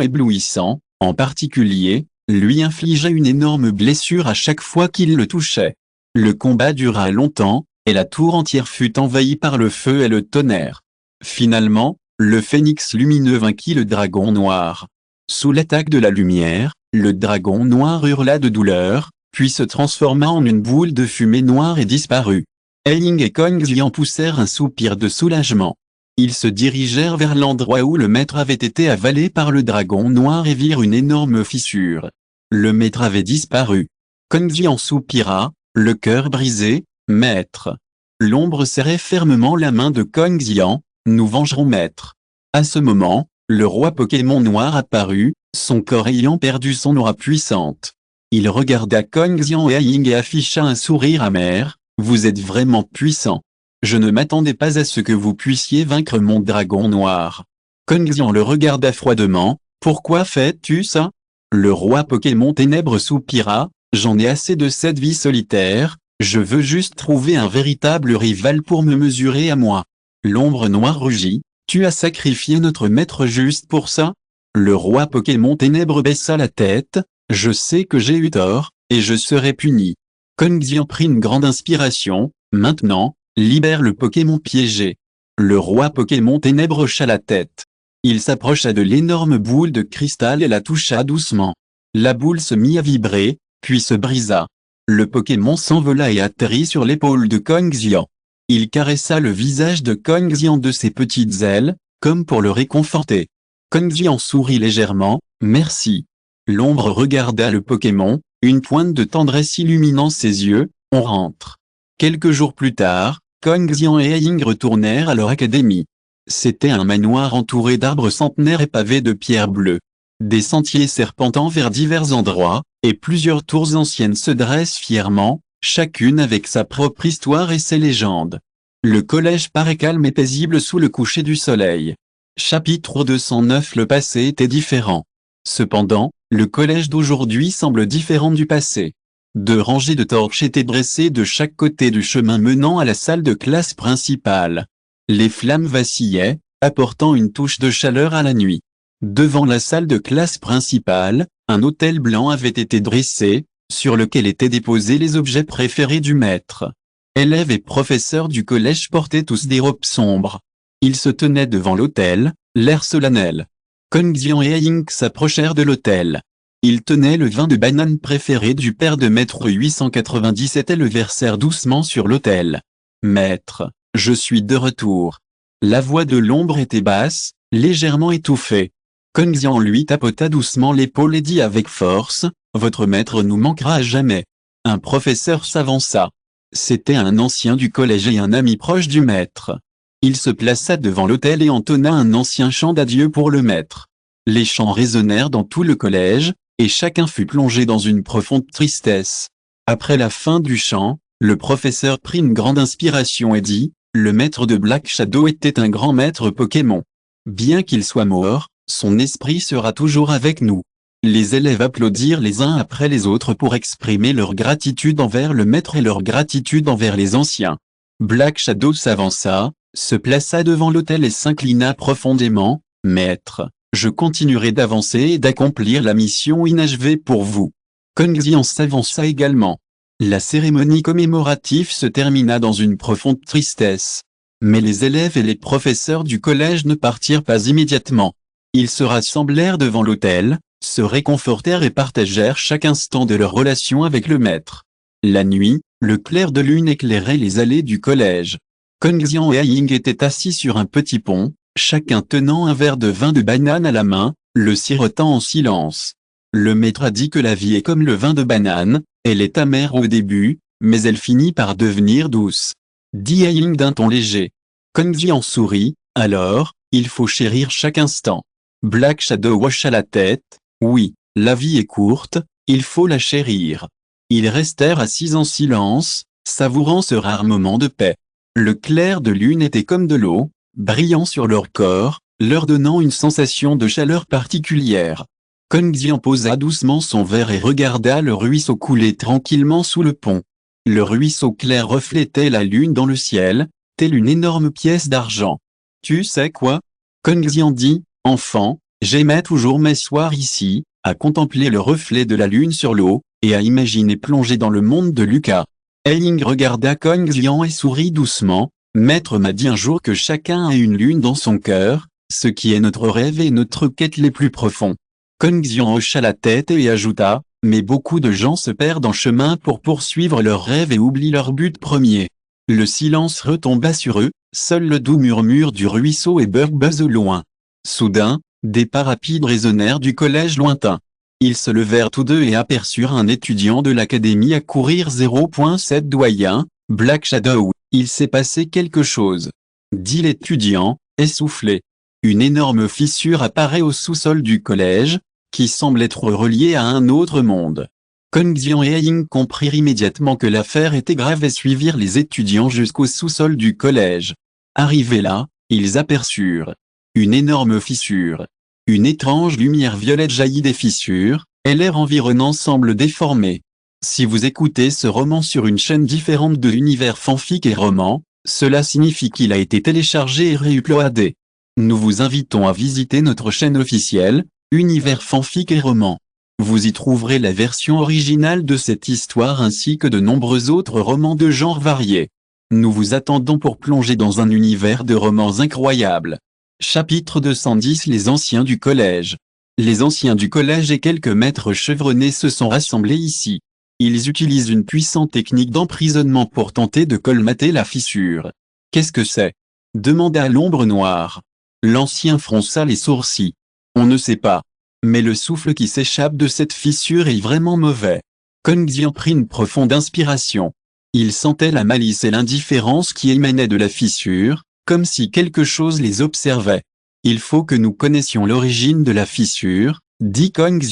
éblouissant, en particulier, lui infligeait une énorme blessure à chaque fois qu'il le touchait. Le combat dura longtemps, et la tour entière fut envahie par le feu et le tonnerre. Finalement, le Phénix lumineux vainquit le dragon noir. Sous l'attaque de la lumière, le dragon noir hurla de douleur, puis se transforma en une boule de fumée noire et disparut. Ying et Kong Xian poussèrent un soupir de soulagement. Ils se dirigèrent vers l'endroit où le maître avait été avalé par le dragon noir et virent une énorme fissure. Le maître avait disparu. Kong Xian soupira, le cœur brisé. « Maître !» L'ombre serrait fermement la main de Kong Xian. « Nous vengerons maître. » À ce moment, le roi Pokémon noir apparut, son corps ayant perdu son aura puissante. Il regarda Kong Xian et Ying et afficha un sourire amer. « Vous êtes vraiment puissant. Je ne m'attendais pas à ce que vous puissiez vaincre mon dragon noir. » Kong Xian le regarda froidement. « Pourquoi fais-tu ça ?» Le roi Pokémon Ténèbres soupira. « J'en ai assez de cette vie solitaire. Je veux juste trouver un véritable rival pour me mesurer à moi. » L'ombre noire rugit. « Tu as sacrifié notre maître juste pour ça ?» Le roi Pokémon Ténèbres baissa la tête. « Je sais que j'ai eu tort, et je serai puni. » Kong Xian prit une grande inspiration. « Maintenant, libère le Pokémon piégé. » Le roi Pokémon Ténèbres hocha la tête. Il s'approcha de l'énorme boule de cristal et la toucha doucement. La boule se mit à vibrer, puis se brisa. Le Pokémon s'envola et atterrit sur l'épaule de Kong Xian. Il caressa le visage de Kong Xian de ses petites ailes, comme pour le réconforter. Kong Xian sourit légèrement. « Merci. » L'ombre regarda le Pokémon, une pointe de tendresse illuminant ses yeux. « On rentre. » Quelques jours plus tard, Kong Xian et Ying retournèrent à leur académie. C'était un manoir entouré d'arbres centenaires et pavé de pierres bleues. Des sentiers serpentant vers divers endroits, et plusieurs tours anciennes se dressent fièrement, chacune avec sa propre histoire et ses légendes. Le collège paraît calme et paisible sous le coucher du soleil. Chapitre 209. Le passé était différent. Cependant, le collège d'aujourd'hui semble différent du passé. 2 rangées de torches étaient dressées de chaque côté du chemin menant à la salle de classe principale. Les flammes vacillaient, apportant une touche de chaleur à la nuit. Devant la salle de classe principale, un autel blanc avait été dressé, sur lequel étaient déposés les objets préférés du maître. Élèves et professeurs du collège portaient tous des robes sombres. Ils se tenaient devant l'autel, l'air solennel. Kong Xian et Ying s'approchèrent de l'autel. Ils tenaient le vin de banane préféré du père de maître 897 et le versèrent doucement sur l'autel. « Maître, je suis de retour. » La voix de l'ombre était basse, légèrement étouffée. Kong Xian lui tapota doucement l'épaule et dit avec force, « Votre maître nous manquera à jamais. » Un professeur s'avança. C'était un ancien du collège et un ami proche du maître. Il se plaça devant l'autel et entonna un ancien chant d'adieu pour le maître. Les chants résonnèrent dans tout le collège, et chacun fut plongé dans une profonde tristesse. Après la fin du chant, le professeur prit une grande inspiration et dit, « Le maître de Black Shadow était un grand maître Pokémon. Bien qu'il soit mort, son esprit sera toujours avec nous. » Les élèves applaudirent les uns après les autres pour exprimer leur gratitude envers le maître et leur gratitude envers les anciens. Black Shadow s'avança, se plaça devant l'autel et s'inclina profondément. « Maître, je continuerai d'avancer et d'accomplir la mission inachevée pour vous. » Kong Xian s'avança également. La cérémonie commémorative se termina dans une profonde tristesse. Mais les élèves et les professeurs du collège ne partirent pas immédiatement. Ils se rassemblèrent devant l'autel, se réconfortèrent et partagèrent chaque instant de leur relation avec le maître. La nuit, le clair de lune éclairait les allées du collège. Kong Xian et Ying étaient assis sur un petit pont, chacun tenant un verre de vin de banane à la main, le sirotant en silence. Le maître a dit que la vie est comme le vin de banane, elle est amère au début, mais elle finit par devenir douce. Dit Ying d'un ton léger. Kong Xian sourit, alors, il faut chérir chaque instant. Black Shadow hocha la tête, oui, la vie est courte, il faut la chérir. Ils restèrent assis en silence, savourant ce rare moment de paix. Le clair de lune était comme de l'eau, brillant sur leur corps, leur donnant une sensation de chaleur particulière. Kong Xian posa doucement son verre et regarda le ruisseau couler tranquillement sous le pont. Le ruisseau clair reflétait la lune dans le ciel, telle une énorme pièce d'argent. « Tu sais quoi ?» Kong Xian dit, « Enfant, j'aimais toujours m'asseoir ici, à contempler le reflet de la lune sur l'eau, et à imaginer plonger dans le monde de Lucas. » Ying regarda Kong Xian et sourit doucement. « Maître m'a dit un jour que chacun a une lune dans son cœur, ce qui est notre rêve et notre quête les plus profonds. » Kong hocha la tête et ajouta, mais beaucoup de gens se perdent en chemin pour poursuivre leurs rêves et oublient leur but premier. Le silence retomba sur eux, seul le doux murmure du ruisseau et Buzz au loin. Soudain, des pas rapides résonnèrent du collège lointain. Ils se levèrent tous deux et aperçurent un étudiant de l'académie accourir. 0.7 doyen, Black Shadow. Il s'est passé quelque chose, dit l'étudiant, essoufflé. Une énorme fissure apparaît au sous-sol du collège, qui semble être reliée à un autre monde. Kong et Ying comprirent immédiatement que l'affaire était grave et suivirent les étudiants jusqu'au sous-sol du collège. Arrivés là, ils aperçurent une énorme fissure. Une étrange lumière violette jaillit des fissures, et l'air environnant semble déformé. Si vous écoutez ce roman sur une chaîne différente de Univers Fanfic et Roman, cela signifie qu'il a été téléchargé et réuploadé. Nous vous invitons à visiter notre chaîne officielle, Univers Fanfic et Roman. Vous y trouverez la version originale de cette histoire ainsi que de nombreux autres romans de genres variés. Nous vous attendons pour plonger dans un univers de romans incroyables. Chapitre 210. Les anciens du collège. Les anciens du collège et quelques maîtres chevronnés se sont rassemblés ici. Ils utilisent une puissante technique d'emprisonnement pour tenter de colmater la fissure. Qu'est-ce que c'est? Demanda l'ombre noire. L'ancien fronça les sourcils. On ne sait pas. Mais le souffle qui s'échappe de cette fissure est vraiment mauvais. Kong prit une profonde inspiration. Il sentait la malice et l'indifférence qui émanaient de la fissure, comme si quelque chose les observait. Il faut que nous connaissions l'origine de la fissure, dit Kong.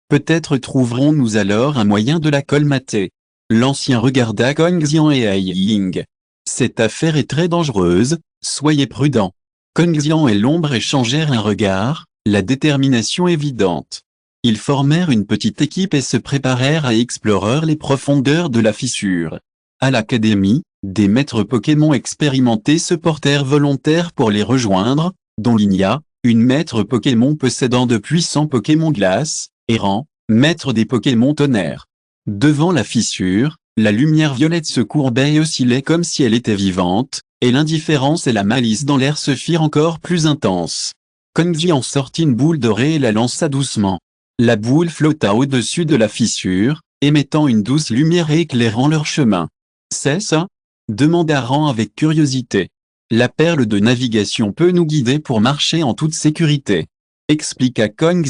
Peut-être trouverons-nous alors un moyen de la colmater. L'ancien regarda Kong et Ying. Cette affaire est très dangereuse, soyez prudents. Kong et l'ombre échangèrent un regard, la détermination évidente. Ils formèrent une petite équipe et se préparèrent à explorer les profondeurs de la fissure. À l'académie, des maîtres Pokémon expérimentés se portèrent volontaires pour les rejoindre, dont Linia, une maître Pokémon possédant de puissants Pokémon glace, Errant, maître des Pokémon tonnerre. Devant la fissure, la lumière violette se courbait et oscillait comme si elle était vivante, et l'indifférence et la malice dans l'air se firent encore plus intenses. Kong en sortit une boule dorée et la lança doucement. La boule flotta au-dessus de la fissure, émettant une douce lumière et éclairant leur chemin. C'est ça? Demanda Ran avec curiosité. La perle de navigation peut nous guider pour marcher en toute sécurité, expliqua Kong.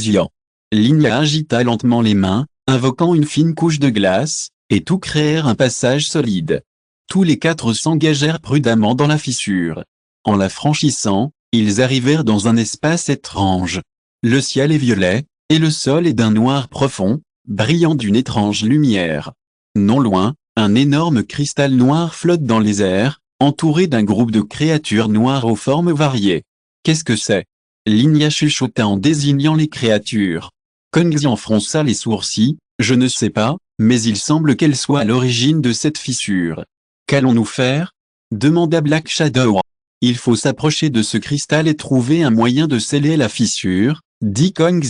Linia agita lentement les mains, invoquant une fine couche de glace, et tout créèrent un passage solide. Tous les quatre s'engagèrent prudemment dans la fissure. En la franchissant, ils arrivèrent dans un espace étrange. Le ciel est violet, et le sol est d'un noir profond, brillant d'une étrange lumière. Non loin, un énorme cristal noir flotte dans les airs, entouré d'un groupe de créatures noires aux formes variées. Qu'est-ce que c'est? Linia chuchota en désignant les créatures. Kong fronça les sourcils, je ne sais pas, mais il semble qu'elle soit à l'origine de cette fissure. Qu'allons-nous faire? Demanda Black Shadow. Il faut s'approcher de ce cristal et trouver un moyen de sceller la fissure, dit Kong.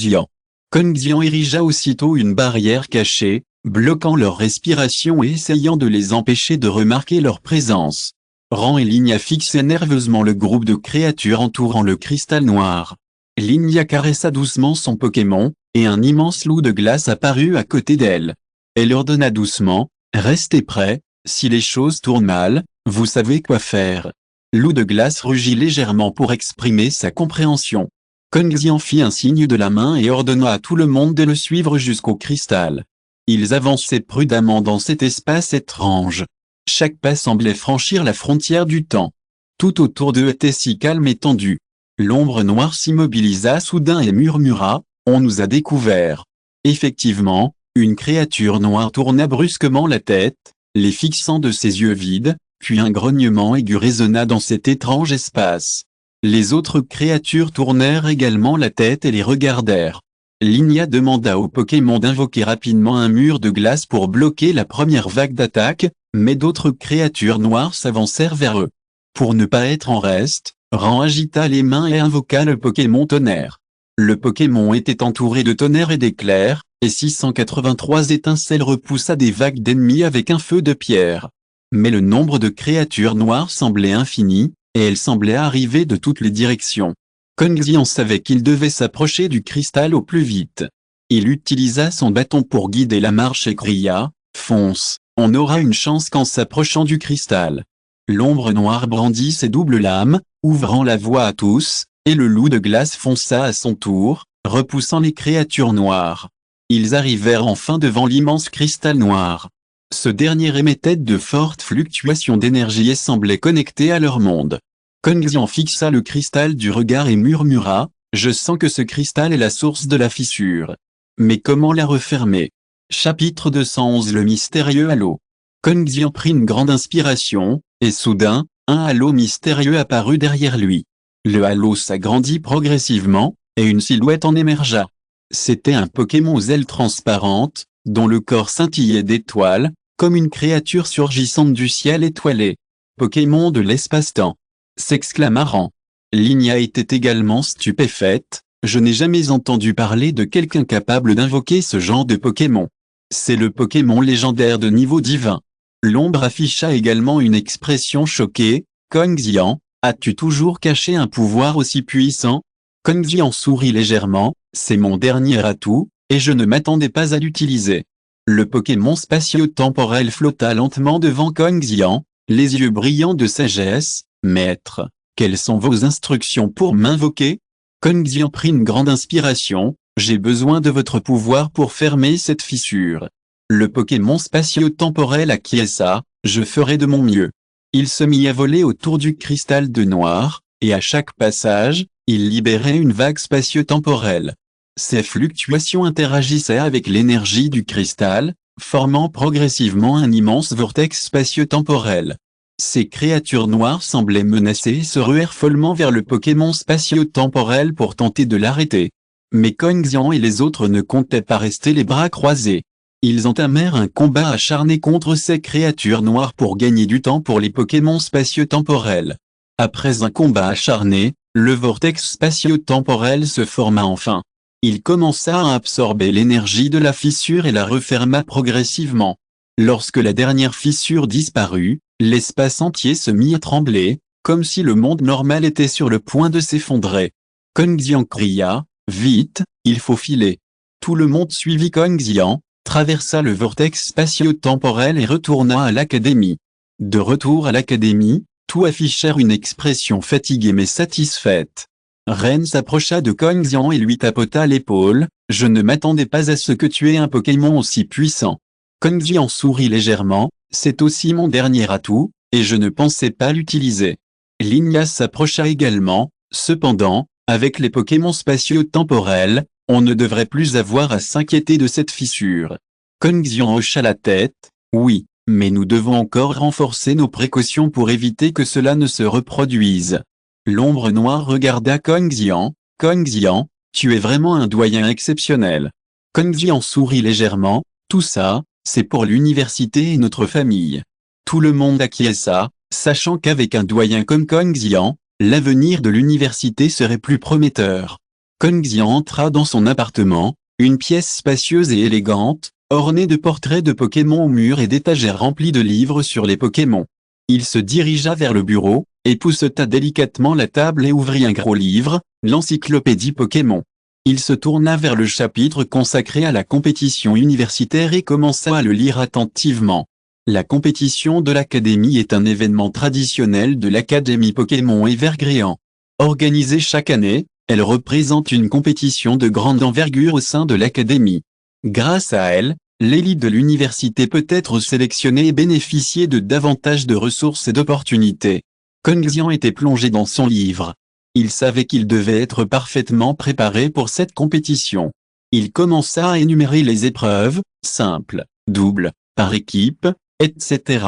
Kong érigea aussitôt une barrière cachée, bloquant leur respiration et essayant de les empêcher de remarquer leur présence. Ran et Linia fixaient nerveusement le groupe de créatures entourant le cristal noir. Linia caressa doucement son Pokémon, et un immense loup de glace apparut à côté d'elle. Elle ordonna doucement, restez prêts, si les choses tournent mal, vous savez quoi faire. Loup de glace rugit légèrement pour exprimer sa compréhension. Kong fit un signe de la main et ordonna à tout le monde de le suivre jusqu'au cristal. Ils avançaient prudemment dans cet espace étrange. Chaque pas semblait franchir la frontière du temps. Tout autour d'eux était si calme et tendu. L'ombre noire s'immobilisa soudain et murmura, « On nous a découvert ». Effectivement, une créature noire tourna brusquement la tête, les fixant de ses yeux vides, puis un grognement aigu résonna dans cet étrange espace. Les autres créatures tournèrent également la tête et les regardèrent. Linia demanda au Pokémon d'invoquer rapidement un mur de glace pour bloquer la première vague d'attaque, mais d'autres créatures noires s'avancèrent vers eux. Pour ne pas être en reste, Ran agita les mains et invoqua le Pokémon tonnerre. Le Pokémon était entouré de tonnerre et d'éclairs, et 683 étincelles repoussa des vagues d'ennemis avec un feu de pierre. Mais le nombre de créatures noires semblait infini, et elles semblaient arriver de toutes les directions. Kong Xian savait qu'il devait s'approcher du cristal au plus vite. Il utilisa son bâton pour guider la marche et cria « Fonce, on aura une chance qu'en s'approchant du cristal ». L'ombre noire brandit ses doubles lames, ouvrant la voie à tous, et le loup de glace fonça à son tour, repoussant les créatures noires. Ils arrivèrent enfin devant l'immense cristal noir. Ce dernier émettait de fortes fluctuations d'énergie et semblait connecté à leur monde. Kong Xian fixa le cristal du regard et murmura « Je sens que ce cristal est la source de la fissure. Mais comment la refermer ?» Chapitre 211 Le mystérieux halo. Kong Xian prit une grande inspiration, et soudain, un halo mystérieux apparut derrière lui. Le halo s'agrandit progressivement, et une silhouette en émergea. C'était un Pokémon aux ailes transparentes, dont le corps scintillait d'étoiles, comme une créature surgissante du ciel étoilé. Pokémon de l'espace-temps, s'exclama Ran. Ligna était également stupéfaite, je n'ai jamais entendu parler de quelqu'un capable d'invoquer ce genre de Pokémon. C'est le Pokémon légendaire de niveau divin. L'ombre afficha également une expression choquée, Kong Xian, as-tu toujours caché un pouvoir aussi puissant? Kong Xian sourit légèrement, c'est mon dernier atout, et je ne m'attendais pas à l'utiliser. Le Pokémon spatio-temporel flotta lentement devant Kong Xian, les yeux brillants de sagesse. Maître, quelles sont vos instructions pour m'invoquer? Kong Xian prit une grande inspiration, j'ai besoin de votre pouvoir pour fermer cette fissure. Le Pokémon spatio-temporel acquiesça, je ferai de mon mieux. Il se mit à voler autour du cristal de noir, et à chaque passage, il libérait une vague spatio-temporelle. Ces fluctuations interagissaient avec l'énergie du cristal, formant progressivement un immense vortex spatio-temporel. Ces créatures noires semblaient menacées et se ruèrent follement vers le Pokémon spatio-temporel pour tenter de l'arrêter. Mais Kong Xian et les autres ne comptaient pas rester les bras croisés. Ils entamèrent un combat acharné contre ces créatures noires pour gagner du temps pour les Pokémon spatio-temporels. Après un combat acharné, le vortex spatio-temporel se forma enfin. Il commença à absorber l'énergie de la fissure et la referma progressivement. Lorsque la dernière fissure disparut, l'espace entier se mit à trembler, comme si le monde normal était sur le point de s'effondrer. Kong Xian cria, « Vite, il faut filer !» Tout le monde suivit Kong Xian, traversa le vortex spatio-temporel et retourna à l'académie. De retour à l'académie, tous affichèrent une expression fatiguée mais satisfaite. Ren s'approcha de Kong Xian et lui tapota l'épaule, « Je ne m'attendais pas à ce que tu aies un Pokémon aussi puissant. » Kong Xian sourit légèrement, « C'est aussi mon dernier atout, et je ne pensais pas l'utiliser. » Ligna s'approcha également, cependant, avec les Pokémon spatio-temporels, on ne devrait plus avoir à s'inquiéter de cette fissure. Kong Xian hocha la tête, « Oui, mais nous devons encore renforcer nos précautions pour éviter que cela ne se reproduise. » L'ombre noire regarda Kong Xian, « Kong Xian, tu es vraiment un doyen exceptionnel. » Kong Xian sourit légèrement, « Tout ça, c'est pour l'université et notre famille. » Tout le monde acquiesça, sachant qu'avec un doyen comme Kong Xian, l'avenir de l'université serait plus prometteur. Kong Xian entra dans son appartement, une pièce spacieuse et élégante, ornée de portraits de Pokémon au mur et d'étagères remplies de livres sur les Pokémon. Il se dirigea vers le bureau, épousseta délicatement la table et ouvrit un gros livre, l'encyclopédie Pokémon. Il se tourna vers le chapitre consacré à la compétition universitaire et commença à le lire attentivement. La compétition de l'Académie est un événement traditionnel de l'Académie Pokémon Evergréant. Organisée chaque année, elle représente une compétition de grande envergure au sein de l'Académie. Grâce à elle, l'élite de l'université peut être sélectionnée et bénéficier de davantage de ressources et d'opportunités. Kong Xian était plongé dans son livre. Il savait qu'il devait être parfaitement préparé pour cette compétition. Il commença à énumérer les épreuves, simples, doubles, par équipe, etc.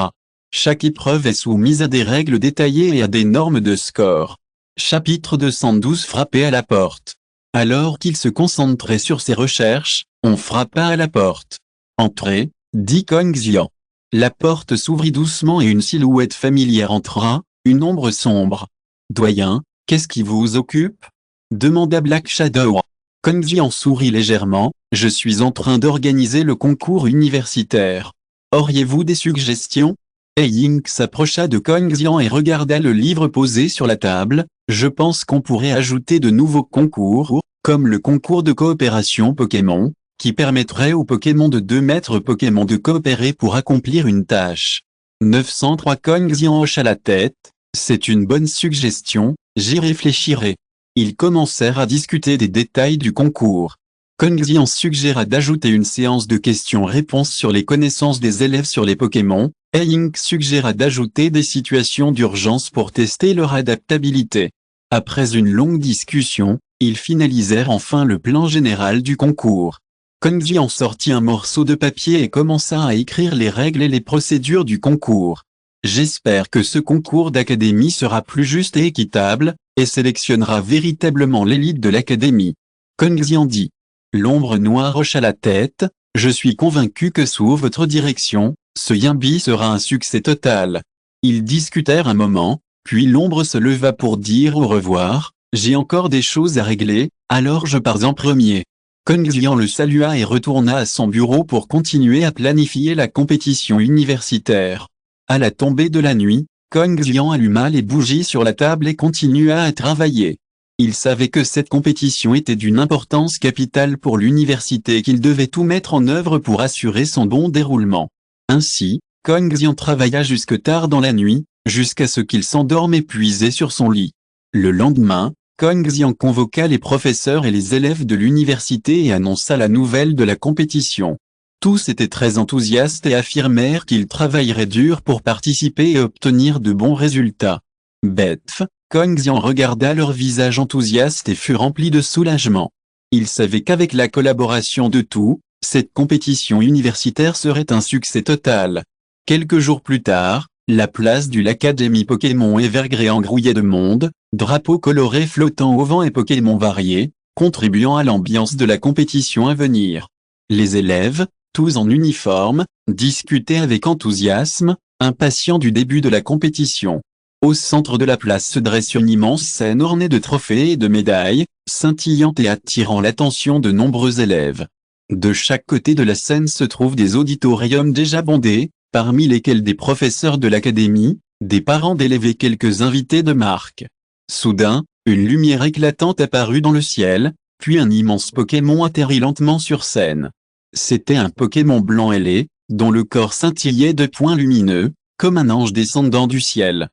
Chaque épreuve est soumise à des règles détaillées et à des normes de score. Chapitre 212 Frapper à la porte. Alors qu'il se concentrait sur ses recherches, on frappa à la porte. « Entrez », dit Kong Xian. La porte s'ouvrit doucement et une silhouette familière entra, une ombre sombre. « Doyen, qu'est-ce qui vous occupe ?» demanda Black Shadow. Kong Xian sourit légèrement, « Je suis en train d'organiser le concours universitaire. Auriez-vous des suggestions ?» He Ying s'approcha de Kong Xian et regarda le livre posé sur la table. Je pense qu'on pourrait ajouter de nouveaux concours, comme le concours de coopération Pokémon, qui permettrait aux Pokémon de 2 maîtres Pokémon de coopérer pour accomplir une tâche. 903 Kong Xian hocha la tête. C'est une bonne suggestion, j'y réfléchirai. Ils commencèrent à discuter des détails du concours. Kong Xian suggéra d'ajouter une séance de questions-réponses sur les connaissances des élèves sur les Pokémon. He Ying suggéra d'ajouter des situations d'urgence pour tester leur adaptabilité. Après une longue discussion, ils finalisèrent enfin le plan général du concours. Kong Xian sortit un morceau de papier et commença à écrire les règles et les procédures du concours. J'espère que ce concours d'académie sera plus juste et équitable, et sélectionnera véritablement l'élite de l'académie. Kong Xian dit. L'ombre noire hocha la tête. Je suis convaincu que sous votre direction, ce Yimby sera un succès total. Ils discutèrent un moment, puis l'ombre se leva pour dire au revoir. J'ai encore des choses à régler, alors je pars en premier. Kong Xian le salua et retourna à son bureau pour continuer à planifier la compétition universitaire. À la tombée de la nuit, Kong Xian alluma les bougies sur la table et continua à travailler. Il savait que cette compétition était d'une importance capitale pour l'université et qu'il devait tout mettre en œuvre pour assurer son bon déroulement. Ainsi, Kong Xian travailla jusque tard dans la nuit, jusqu'à ce qu'il s'endorme épuisé sur son lit. Le lendemain, Kong Xian convoqua les professeurs et les élèves de l'université et annonça la nouvelle de la compétition. Tous étaient très enthousiastes et affirmèrent qu'ils travailleraient dur pour participer et obtenir de bons résultats. Bête, Kong Xian regarda leur visage enthousiaste et fut rempli de soulagement. Il savait qu'avec la collaboration de tous, cette compétition universitaire serait un succès total. Quelques jours plus tard, la place de l'Académie Pokémon Evergrey engrouillait de monde, drapeaux colorés flottant au vent et Pokémon variés, contribuant à l'ambiance de la compétition à venir. Les élèves, tous en uniforme, discutaient avec enthousiasme, impatients du début de la compétition. Au centre de la place se dresse une immense scène ornée de trophées et de médailles, scintillante et attirant l'attention de nombreux élèves. De chaque côté de la scène se trouvent des auditoriums déjà bondés, parmi lesquels des professeurs de l'académie, des parents d'élèves et quelques invités de marque. Soudain, une lumière éclatante apparut dans le ciel, puis un immense Pokémon atterrit lentement sur scène. C'était un Pokémon blanc ailé, dont le corps scintillait de points lumineux, comme un ange descendant du ciel.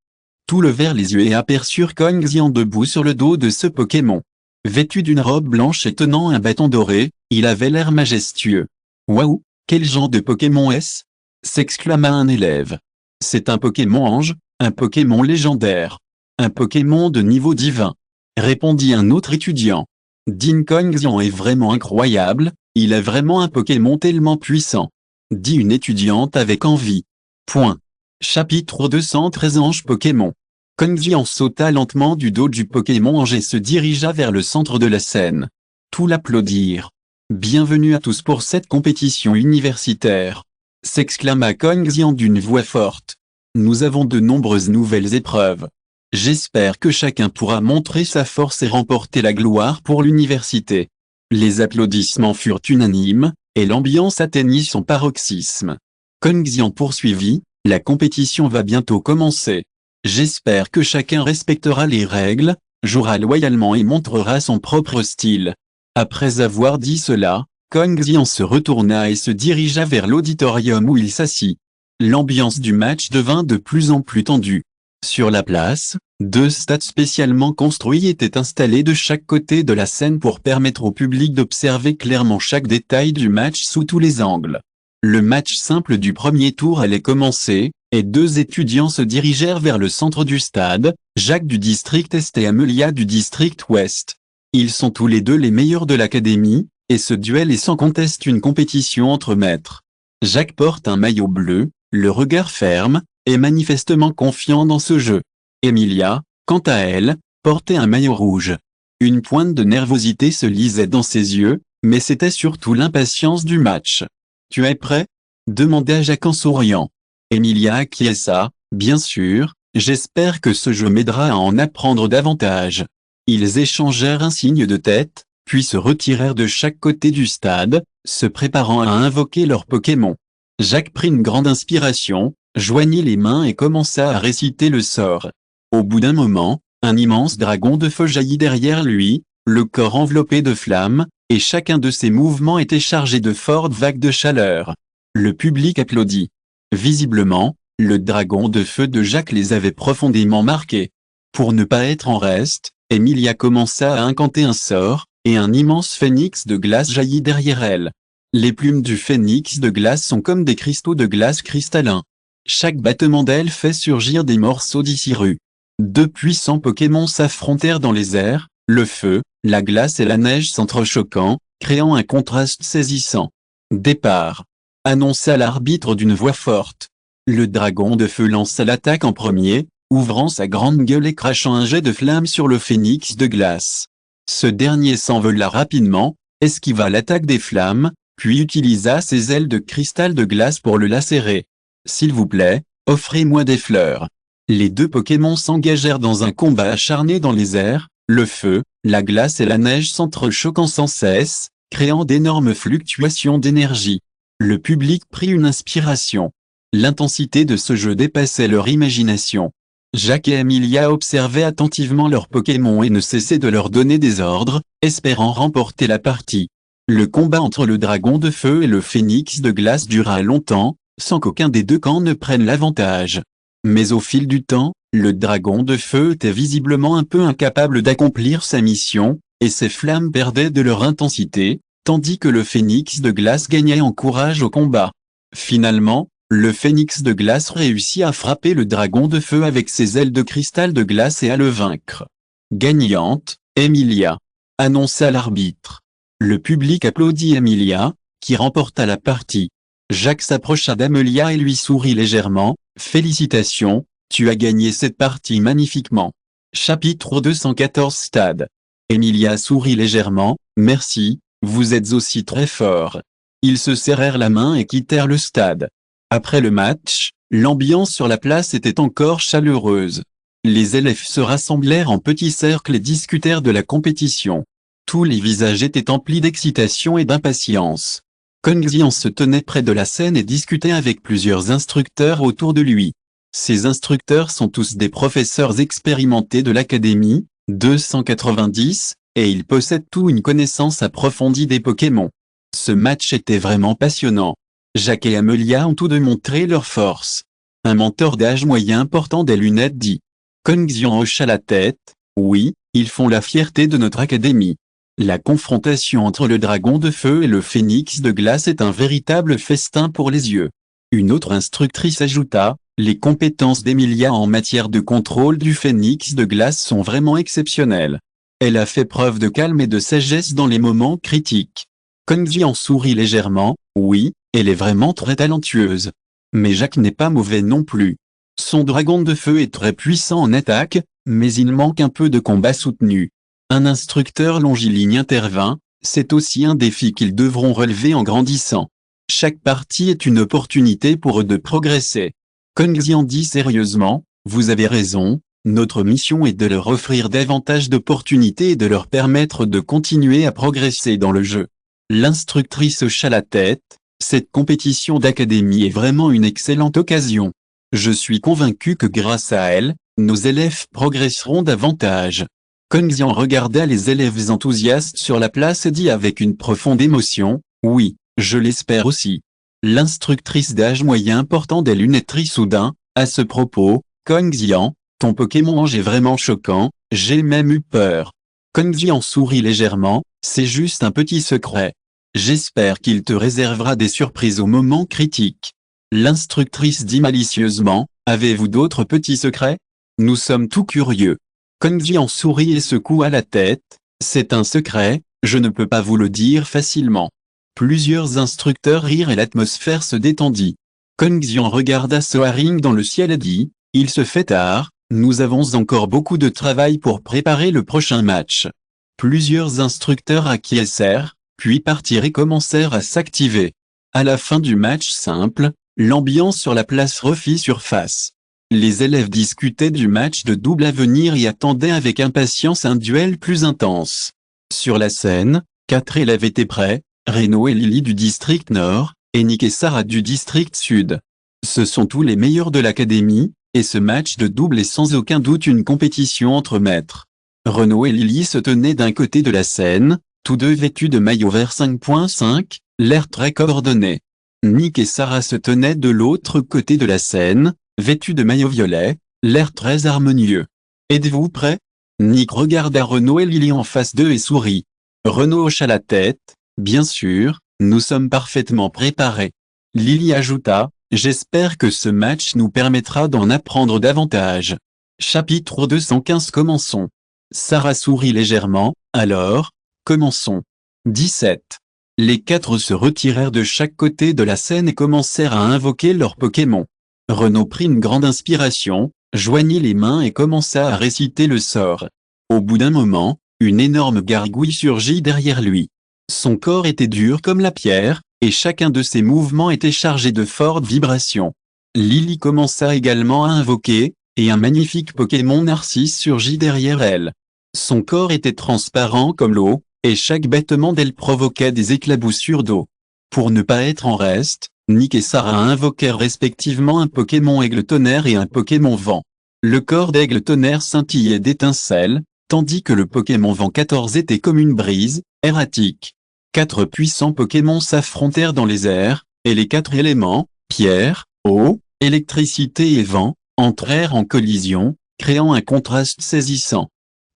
Tout levèrent les yeux et aperçurent Kong Xian debout sur le dos de ce Pokémon. Vêtu d'une robe blanche et tenant un bâton doré, il avait l'air majestueux. « Waouh, quel genre de Pokémon est-ce » s'exclama un élève. « C'est un Pokémon ange, un Pokémon légendaire. Un Pokémon de niveau divin. » répondit un autre étudiant. « Din Kong Xian est vraiment incroyable, il est vraiment un Pokémon tellement puissant. » dit une étudiante avec envie. Point. Chapitre 213 Ange Pokémon. Kong Xian sauta lentement du dos du Pokémon ange et se dirigea vers le centre de la scène. Tout l'applaudirent. « Bienvenue à tous pour cette compétition universitaire !» s'exclama Kong Xian d'une voix forte. « Nous avons de nombreuses nouvelles épreuves. J'espère que chacun pourra montrer sa force et remporter la gloire pour l'université. » Les applaudissements furent unanimes, et l'ambiance atteignit son paroxysme. Kong Xian poursuivit. La compétition va bientôt commencer. J'espère que chacun respectera les règles, jouera loyalement et montrera son propre style. Après avoir dit cela, Kong Xian se retourna et se dirigea vers l'auditorium où il s'assit. L'ambiance du match devint de plus en plus tendue. Sur la place, 2 stades spécialement construits étaient installés de chaque côté de la scène pour permettre au public d'observer clairement chaque détail du match sous tous les angles. Le match simple du premier tour allait commencer, et 2 étudiants se dirigèrent vers le centre du stade, Jacques du district Est et Amelia du district Ouest. Ils sont tous les deux les meilleurs de l'académie, et ce duel est sans conteste une compétition entre maîtres. Jacques porte un maillot bleu, le regard ferme, et manifestement confiant dans ce jeu. Emilia, quant à elle, portait un maillot rouge. Une pointe de nervosité se lisait dans ses yeux, mais c'était surtout l'impatience du match. « Tu es prêt ?» demanda Jacques en souriant. Emilia acquiesça. « Bien sûr, j'espère que ce jeu m'aidera à en apprendre davantage. » Ils échangèrent un signe de tête, puis se retirèrent de chaque côté du stade, se préparant à invoquer leur Pokémon. Jacques prit une grande inspiration, joignit les mains et commença à réciter le sort. Au bout d'un moment, un immense dragon de feu jaillit derrière lui, le corps enveloppé de flammes, et chacun de ses mouvements était chargé de fortes vagues de chaleur. Le public applaudit. Visiblement, le dragon de feu de Jacques les avait profondément marqués. Pour ne pas être en reste, Emilia commença à incanter un sort, et un immense phénix de glace jaillit derrière elle. Les plumes du phénix de glace sont comme des cristaux de glace cristallins. Chaque battement d'aile fait surgir des morceaux d'Issiru. Deux puissants Pokémon s'affrontèrent dans les airs, le feu, la glace et la neige s'entrechoquant, créant un contraste saisissant. Départ, annonça l'arbitre d'une voix forte. Le dragon de feu lança l'attaque en premier, ouvrant sa grande gueule et crachant un jet de flamme sur le phénix de glace. Ce dernier s'envola rapidement, esquiva l'attaque des flammes, puis utilisa ses ailes de cristal de glace pour le lacérer. « S'il vous plaît, offrez-moi des fleurs. » Les deux Pokémon s'engagèrent dans un combat acharné dans les airs, le feu, la glace et la neige s'entrechoquant sans cesse, créant d'énormes fluctuations d'énergie. Le public prit une inspiration. L'intensité de ce jeu dépassait leur imagination. Jacques et Emilia observaient attentivement leurs Pokémon et ne cessaient de leur donner des ordres, espérant remporter la partie. Le combat entre le dragon de feu et le phénix de glace dura longtemps, sans qu'aucun des deux camps ne prenne l'avantage. Mais au fil du temps, le dragon de feu était visiblement un peu incapable d'accomplir sa mission, et ses flammes perdaient de leur intensité, tandis que le phénix de glace gagnait en courage au combat. Finalement, le phénix de glace réussit à frapper le dragon de feu avec ses ailes de cristal de glace et à le vaincre. Gagnante, Emilia, annonça l'arbitre. Le public applaudit Emilia, qui remporta la partie. Jacques s'approcha d'Amelia et lui sourit légèrement. « Félicitations, tu as gagné cette partie magnifiquement. » Chapitre 214 Stade. Emilia sourit légèrement. « Merci, vous êtes aussi très fort. » Ils se serrèrent la main et quittèrent le stade. Après le match, l'ambiance sur la place était encore chaleureuse. Les élèves se rassemblèrent en petits cercles et discutèrent de la compétition. Tous les visages étaient emplis d'excitation et d'impatience. Kongxian se tenait près de la scène et discutait avec plusieurs instructeurs autour de lui. Ces instructeurs sont tous des professeurs expérimentés de l'Académie 290, et ils possèdent tous une connaissance approfondie des Pokémon. Ce match était vraiment passionnant. Jacques et Amelia ont tous deux montré leur force. Un mentor d'âge moyen portant des lunettes dit. Kongxian hocha la tête. Oui, ils font la fierté de notre académie. La confrontation entre le dragon de feu et le phénix de glace est un véritable festin pour les yeux. Une autre instructrice ajouta, les compétences d'Emilia en matière de contrôle du phénix de glace sont vraiment exceptionnelles. Elle a fait preuve de calme et de sagesse dans les moments critiques. Kongxian sourit légèrement, oui, elle est vraiment très talentueuse. Mais Jacques n'est pas mauvais non plus. Son dragon de feu est très puissant en attaque, mais il manque un peu de combat soutenu. Un instructeur longiligne intervint, c'est aussi un défi qu'ils devront relever en grandissant. Chaque partie est une opportunité pour eux de progresser. Kongxian dit sérieusement, vous avez raison, notre mission est de leur offrir davantage d'opportunités et de leur permettre de continuer à progresser dans le jeu. L'instructrice hocha la tête, cette compétition d'académie est vraiment une excellente occasion. Je suis convaincu que grâce à elle, nos élèves progresseront davantage. Kongxian regarda les élèves enthousiastes sur la place et dit avec une profonde émotion, « Oui, je l'espère aussi. » L'instructrice d'âge moyen portant des lunettes rit soudain, à ce propos, « Kongxian, ton Pokémon est vraiment choquant, j'ai même eu peur. » Kongxian sourit légèrement, « C'est juste un petit secret. J'espère qu'il te réservera des surprises au moment critique. » L'instructrice dit malicieusement, « Avez-vous d'autres petits secrets? Nous sommes tout curieux. » Kongxian sourit et secoua la tête, « C'est un secret, je ne peux pas vous le dire facilement. » Plusieurs instructeurs rirent et l'atmosphère se détendit. Kongxian regarda Soaring dans le ciel et dit, « Il se fait tard, nous avons encore beaucoup de travail pour préparer le prochain match. » Plusieurs instructeurs acquiescèrent, puis partirent et commencèrent à s'activer. À la fin du match simple, l'ambiance sur la place refit surface. Les élèves discutaient du match de double à venir et attendaient avec impatience un duel plus intense. Sur la scène, 4 élèves étaient prêts, Reno et Lily du district nord, et Nick et Sarah du district sud. Ce sont tous les meilleurs de l'académie, et ce match de double est sans aucun doute une compétition entre maîtres. Renaud et Lily se tenaient d'un côté de la scène, tous deux vêtus de maillot vert 5.5, l'air très coordonné. Nick et Sarah se tenaient de l'autre côté de la scène, vêtus de maillot violet, l'air très harmonieux. Êtes-vous prêts? Nick regarda Renaud et Lily en face d'eux et sourit. Renaud hocha la tête. Bien sûr, nous sommes parfaitement préparés. Lily ajouta, j'espère que ce match nous permettra d'en apprendre davantage. Chapitre 215. Commençons. Sarah sourit légèrement, alors, commençons. 17. Les quatre se retirèrent de chaque côté de la scène et commencèrent à invoquer leurs Pokémon. Renaud prit une grande inspiration, joignit les mains et commença à réciter le sort. Au bout d'un moment, une énorme gargouille surgit derrière lui. Son corps était dur comme la pierre, et chacun de ses mouvements était chargé de fortes vibrations. Lily commença également à invoquer, et un magnifique Pokémon Narcisse surgit derrière elle. Son corps était transparent comme l'eau, et chaque battement d'elle provoquait des éclaboussures d'eau. Pour ne pas être en reste, Nick et Sarah invoquèrent respectivement un Pokémon Aigle Tonnerre et un Pokémon Vent. Le corps d'Aigle Tonnerre scintillait d'étincelles, tandis que le Pokémon Vent 14 était comme une brise, erratique. 4 puissants Pokémon s'affrontèrent dans les airs, et les 4 éléments, pierre, eau, électricité et vent, entrèrent en collision, créant un contraste saisissant.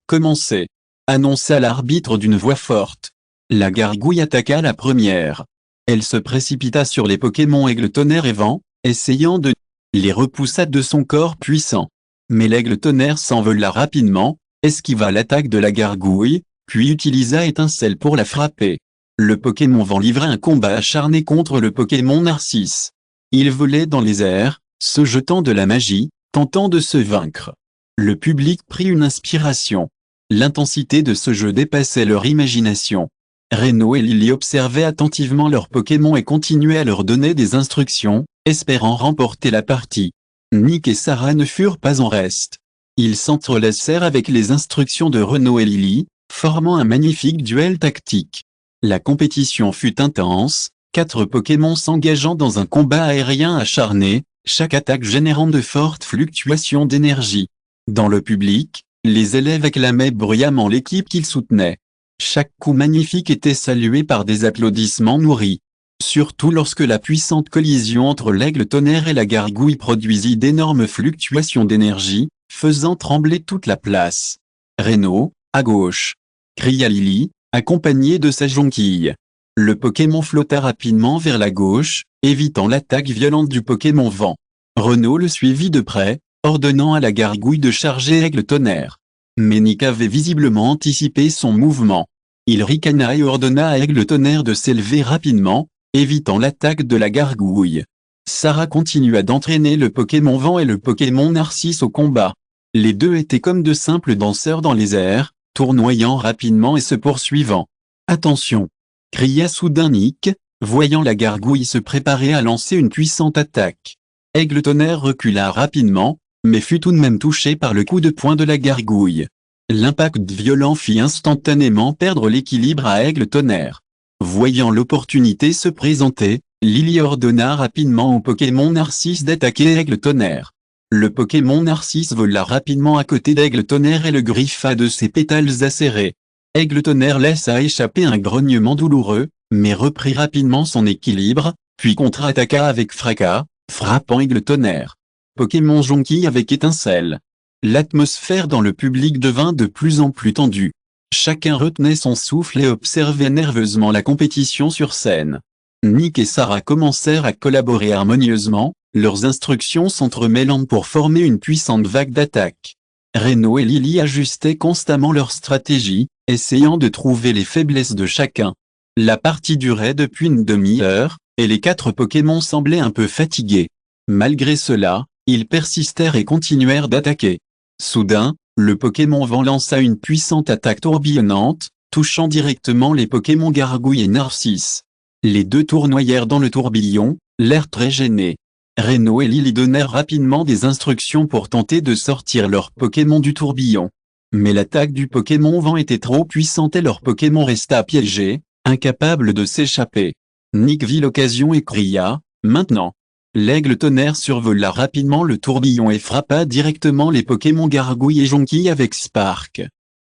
Commencez, annonça l'arbitre d'une voix forte. La gargouille attaqua la première. Elle se précipita sur les Pokémon Aigle Tonnerre et Vent, essayant de les repousser de son corps puissant. Mais l'Aigle Tonnerre s'envola rapidement, esquiva l'attaque de la gargouille, puis utilisa Étincelle pour la frapper. Le Pokémon Vent livrait un combat acharné contre le Pokémon Narcisse. Il volait dans les airs, se jetant de la magie, tentant de se vaincre. Le public prit une inspiration. L'intensité de ce jeu dépassait leur imagination. Renaud et Lily observaient attentivement leurs Pokémon et continuaient à leur donner des instructions, espérant remporter la partie. Nick et Sarah ne furent pas en reste. Ils s'entrelacèrent avec les instructions de Renaud et Lily, formant un magnifique duel tactique. La compétition fut intense, 4 Pokémon s'engageant dans un combat aérien acharné, chaque attaque générant de fortes fluctuations d'énergie. Dans le public, les élèves acclamaient bruyamment l'équipe qu'ils soutenaient. Chaque coup magnifique était salué par des applaudissements nourris. Surtout lorsque la puissante collision entre l'Aigle Tonnerre et la gargouille produisit d'énormes fluctuations d'énergie, faisant trembler toute la place. Renaud, à gauche, cria Lily, accompagné de sa jonquille. Le Pokémon flotta rapidement vers la gauche, évitant l'attaque violente du Pokémon Vent. Renaud le suivit de près, ordonnant à la gargouille de charger Aigle Tonnerre. Mais Nick avait visiblement anticipé son mouvement. Il ricana et ordonna à Aigle Tonnerre de s'élever rapidement, évitant l'attaque de la gargouille. Sarah continua d'entraîner le Pokémon Vent et le Pokémon Narcisse au combat. Les deux étaient comme de simples danseurs dans les airs, tournoyant rapidement et se poursuivant. « Attention !» cria soudain Nick, voyant la gargouille se préparer à lancer une puissante attaque. Aigle Tonnerre recula rapidement, mais fut tout de même touché par le coup de poing de la gargouille. L'impact violent fit instantanément perdre l'équilibre à Aigle Tonnerre. Voyant l'opportunité se présenter, Lily ordonna rapidement au Pokémon Narcisse d'attaquer Aigle Tonnerre. Le Pokémon Narcisse vola rapidement à côté d'Aigle Tonnerre et le griffa de ses pétales acérés. Aigle Tonnerre laissa échapper un grognement douloureux, mais reprit rapidement son équilibre, puis contre-attaqua avec fracas, frappant Aigle Tonnerre. Pokémon jonquille avec Étincelle. L'atmosphère dans le public devint de plus en plus tendue. Chacun retenait son souffle et observait nerveusement la compétition sur scène. Nick et Sarah commencèrent à collaborer harmonieusement, leurs instructions s'entremêlant pour former une puissante vague d'attaque. Renaud et Lily ajustaient constamment leur stratégie, essayant de trouver les faiblesses de chacun. La partie durait depuis une demi-heure, et les 4 Pokémon semblaient un peu fatigués. Malgré cela, ils persistèrent et continuèrent d'attaquer. Soudain, le Pokémon Vent lança une puissante attaque tourbillonnante, touchant directement les Pokémon Gargouille et Narcisse. Les deux tournoyèrent dans le tourbillon, l'air très gêné. Renaud et Lily donnèrent rapidement des instructions pour tenter de sortir leur Pokémon du tourbillon. Mais l'attaque du Pokémon Vent était trop puissante et leur Pokémon resta piégé, incapable de s'échapper. Nick vit l'occasion et cria, « Maintenant !» L'aigle tonnerre survola rapidement le tourbillon et frappa directement les Pokémon Gargouille et Jonquille avec Spark.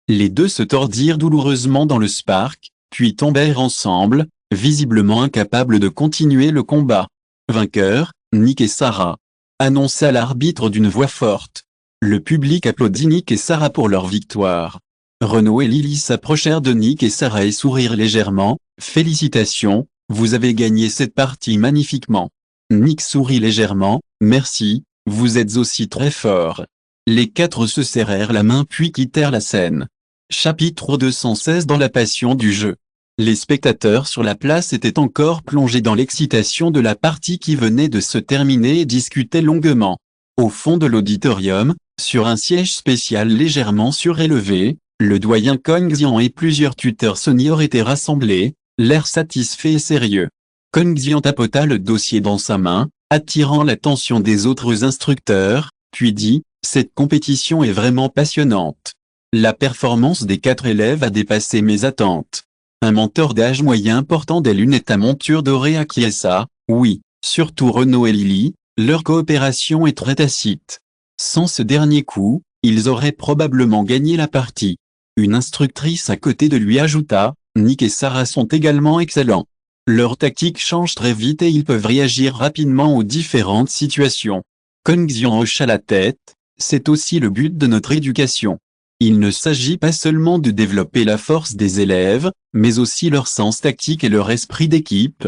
Les deux se tordirent douloureusement dans le Spark, puis tombèrent ensemble, visiblement incapables de continuer le combat. Vainqueur, Nick et Sarah, annonça l'arbitre d'une voix forte. Le public applaudit Nick et Sarah pour leur victoire. Renaud et Lily s'approchèrent de Nick et Sarah et sourirent légèrement. « Félicitations, vous avez gagné cette partie magnifiquement. » Nick sourit légèrement. « Merci, vous êtes aussi très fort. » Les quatre se serrèrent la main puis quittèrent la scène. Chapitre 216. Dans la passion du jeu. Les spectateurs sur la place étaient encore plongés dans l'excitation de la partie qui venait de se terminer et discutaient longuement. Au fond de l'auditorium, sur un siège spécial légèrement surélevé, le doyen Kongxian et plusieurs tuteurs seniors étaient rassemblés, l'air satisfait et sérieux. Kongxian tapota le dossier dans sa main, attirant l'attention des autres instructeurs, puis dit « Cette compétition est vraiment passionnante. La performance des 4 élèves a dépassé mes attentes. » Un mentor d'âge moyen portant des lunettes à monture dorée acquiesça. « Oui, surtout Renaud et Lily, leur coopération est très tacite. Sans ce dernier coup, ils auraient probablement gagné la partie. » Une instructrice à côté de lui ajouta « Nick et Sarah sont également excellents. Leur tactique change très vite et ils peuvent réagir rapidement aux différentes situations. » Kongxian hocha la tête. « C'est aussi le but de notre éducation. Il ne s'agit pas seulement de développer la force des élèves, mais aussi leur sens tactique et leur esprit d'équipe. »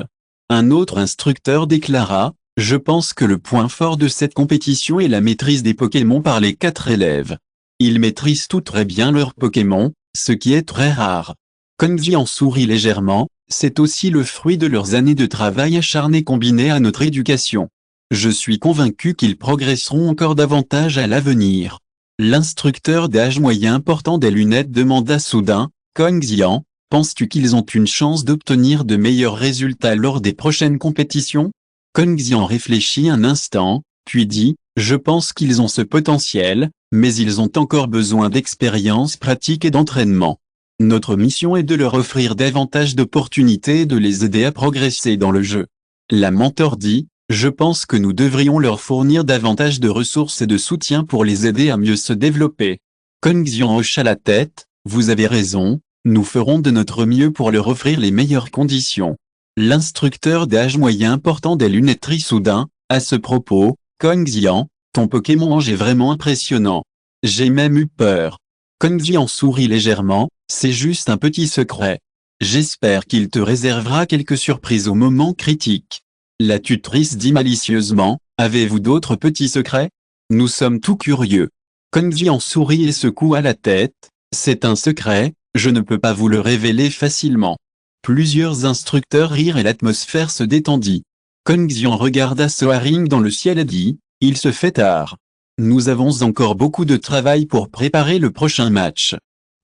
Un autre instructeur déclara « Je pense que le point fort de cette compétition est la maîtrise des Pokémon par les 4 élèves. Ils maîtrisent tous très bien leurs Pokémon, ce qui est très rare. » Kongxian sourit légèrement. « C'est aussi le fruit de leurs années de travail acharné combiné à notre éducation. Je suis convaincu qu'ils progresseront encore davantage à l'avenir. » L'instructeur d'âge moyen portant des lunettes demanda soudain « Kongxian, penses-tu qu'ils ont une chance d'obtenir de meilleurs résultats lors des prochaines compétitions ?» Kongxian réfléchit un instant, puis dit « Je pense qu'ils ont ce potentiel, mais ils ont encore besoin d'expérience pratique et d'entraînement. Notre mission est de leur offrir davantage d'opportunités et de les aider à progresser dans le jeu. » La mentor dit « Je pense que nous devrions leur fournir davantage de ressources et de soutien pour les aider à mieux se développer. » Kongxian hocha la tête. « Vous avez raison, nous ferons de notre mieux pour leur offrir les meilleures conditions. » L'instructeur d'âge moyen portant des lunettes rit soudain. « À ce propos, Kongxian, ton Pokémon Ange est vraiment impressionnant. J'ai même eu peur. » Kongxian sourit légèrement. « C'est juste un petit secret. J'espère qu'il te réservera quelques surprises au moment critique. » La tutrice dit malicieusement. « Avez-vous d'autres petits secrets? Nous sommes tout curieux. » Kongxian sourit et secoua la tête. « C'est un secret, je ne peux pas vous le révéler facilement. » Plusieurs instructeurs rirent et l'atmosphère se détendit. Kongxian regarda Soaring dans le ciel et dit « Il se fait tard. Nous avons encore beaucoup de travail pour préparer le prochain match. »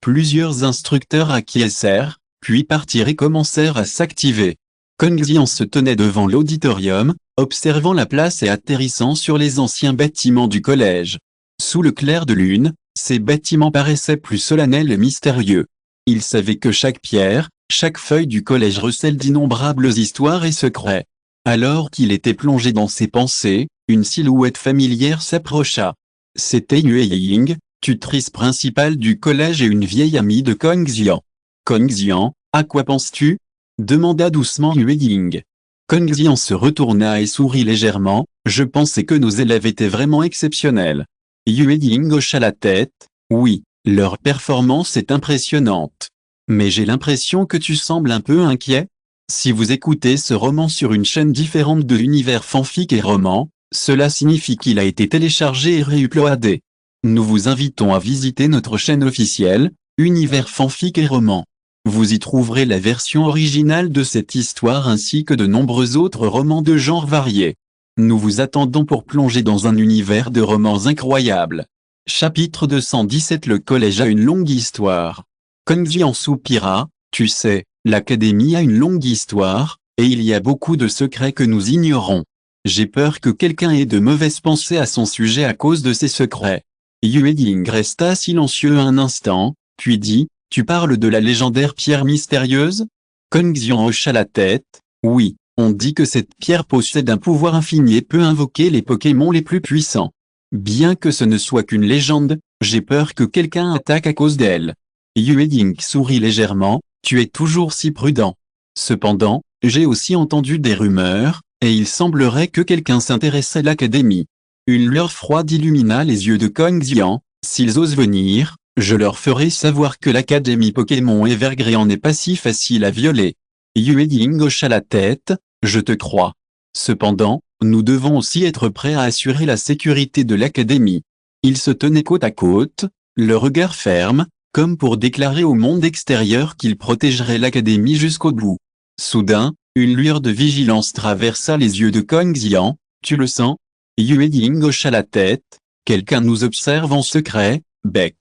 Plusieurs instructeurs acquiescèrent, puis partirent et commencèrent à s'activer. Kongxian se tenait devant l'auditorium, observant la place et atterrissant sur les anciens bâtiments du collège. Sous le clair de lune, ces bâtiments paraissaient plus solennels et mystérieux. Il savait que chaque pierre, chaque feuille du collège recèle d'innombrables histoires et secrets. Alors qu'il était plongé dans ses pensées, une silhouette familière s'approcha. C'était Yue Ying, tutrice principale du collège et une vieille amie de Kongxian. « Kongxian, à quoi penses-tu » demanda doucement Yue Ying. Kongxian se retourna et sourit légèrement. « Je pensais que nos élèves étaient vraiment exceptionnels. » Yue Ying hocha la tête. « Oui, leur performance est impressionnante. Mais j'ai l'impression que tu sembles un peu inquiet. Si vous écoutez ce roman sur une chaîne différente de l'univers fanfic et roman, cela signifie qu'il a été téléchargé et réuploadé. Nous vous invitons à visiter notre chaîne officielle, Univers fanfic et roman. Vous y trouverez la version originale de cette histoire ainsi que de nombreux autres romans de genres variés. Nous vous attendons pour plonger dans un univers de romans incroyables. » Chapitre 217. Le collège a une longue histoire. Kongxian soupira. « Tu sais, l'académie a une longue histoire, et il y a beaucoup de secrets que nous ignorons. J'ai peur que quelqu'un ait de mauvaises pensées à son sujet à cause de ces secrets. » Yue Ying resta silencieux un instant, puis dit « Tu parles de la légendaire pierre mystérieuse ?» Kongxian hocha la tête. « Oui, On dit que cette pierre possède un pouvoir infini et peut invoquer les Pokémon les plus puissants. Bien que ce ne soit qu'une légende, j'ai peur que quelqu'un attaque à cause d'elle. Yue Ying sourit légèrement, tu es toujours si prudent. Cependant, j'ai aussi entendu des rumeurs, et il semblerait que quelqu'un s'intéresse à l'académie. Une lueur froide illumina les yeux de Kong Xian. S'ils osent venir, je leur ferai savoir que l'académie Pokémon Evergreen n'est pas si facile à violer. Yue Ying hocha la tête, je te crois. Cependant, nous devons aussi être prêts à assurer la sécurité de l'académie. Ils se tenaient côte à côte, le regard ferme, comme pour déclarer au monde extérieur qu'ils protégeraient l'académie jusqu'au bout. Soudain, une lueur de vigilance traversa les yeux de Kong Xian, tu le sens? Yue Ying hocha la tête, quelqu'un nous observe en secret, bec.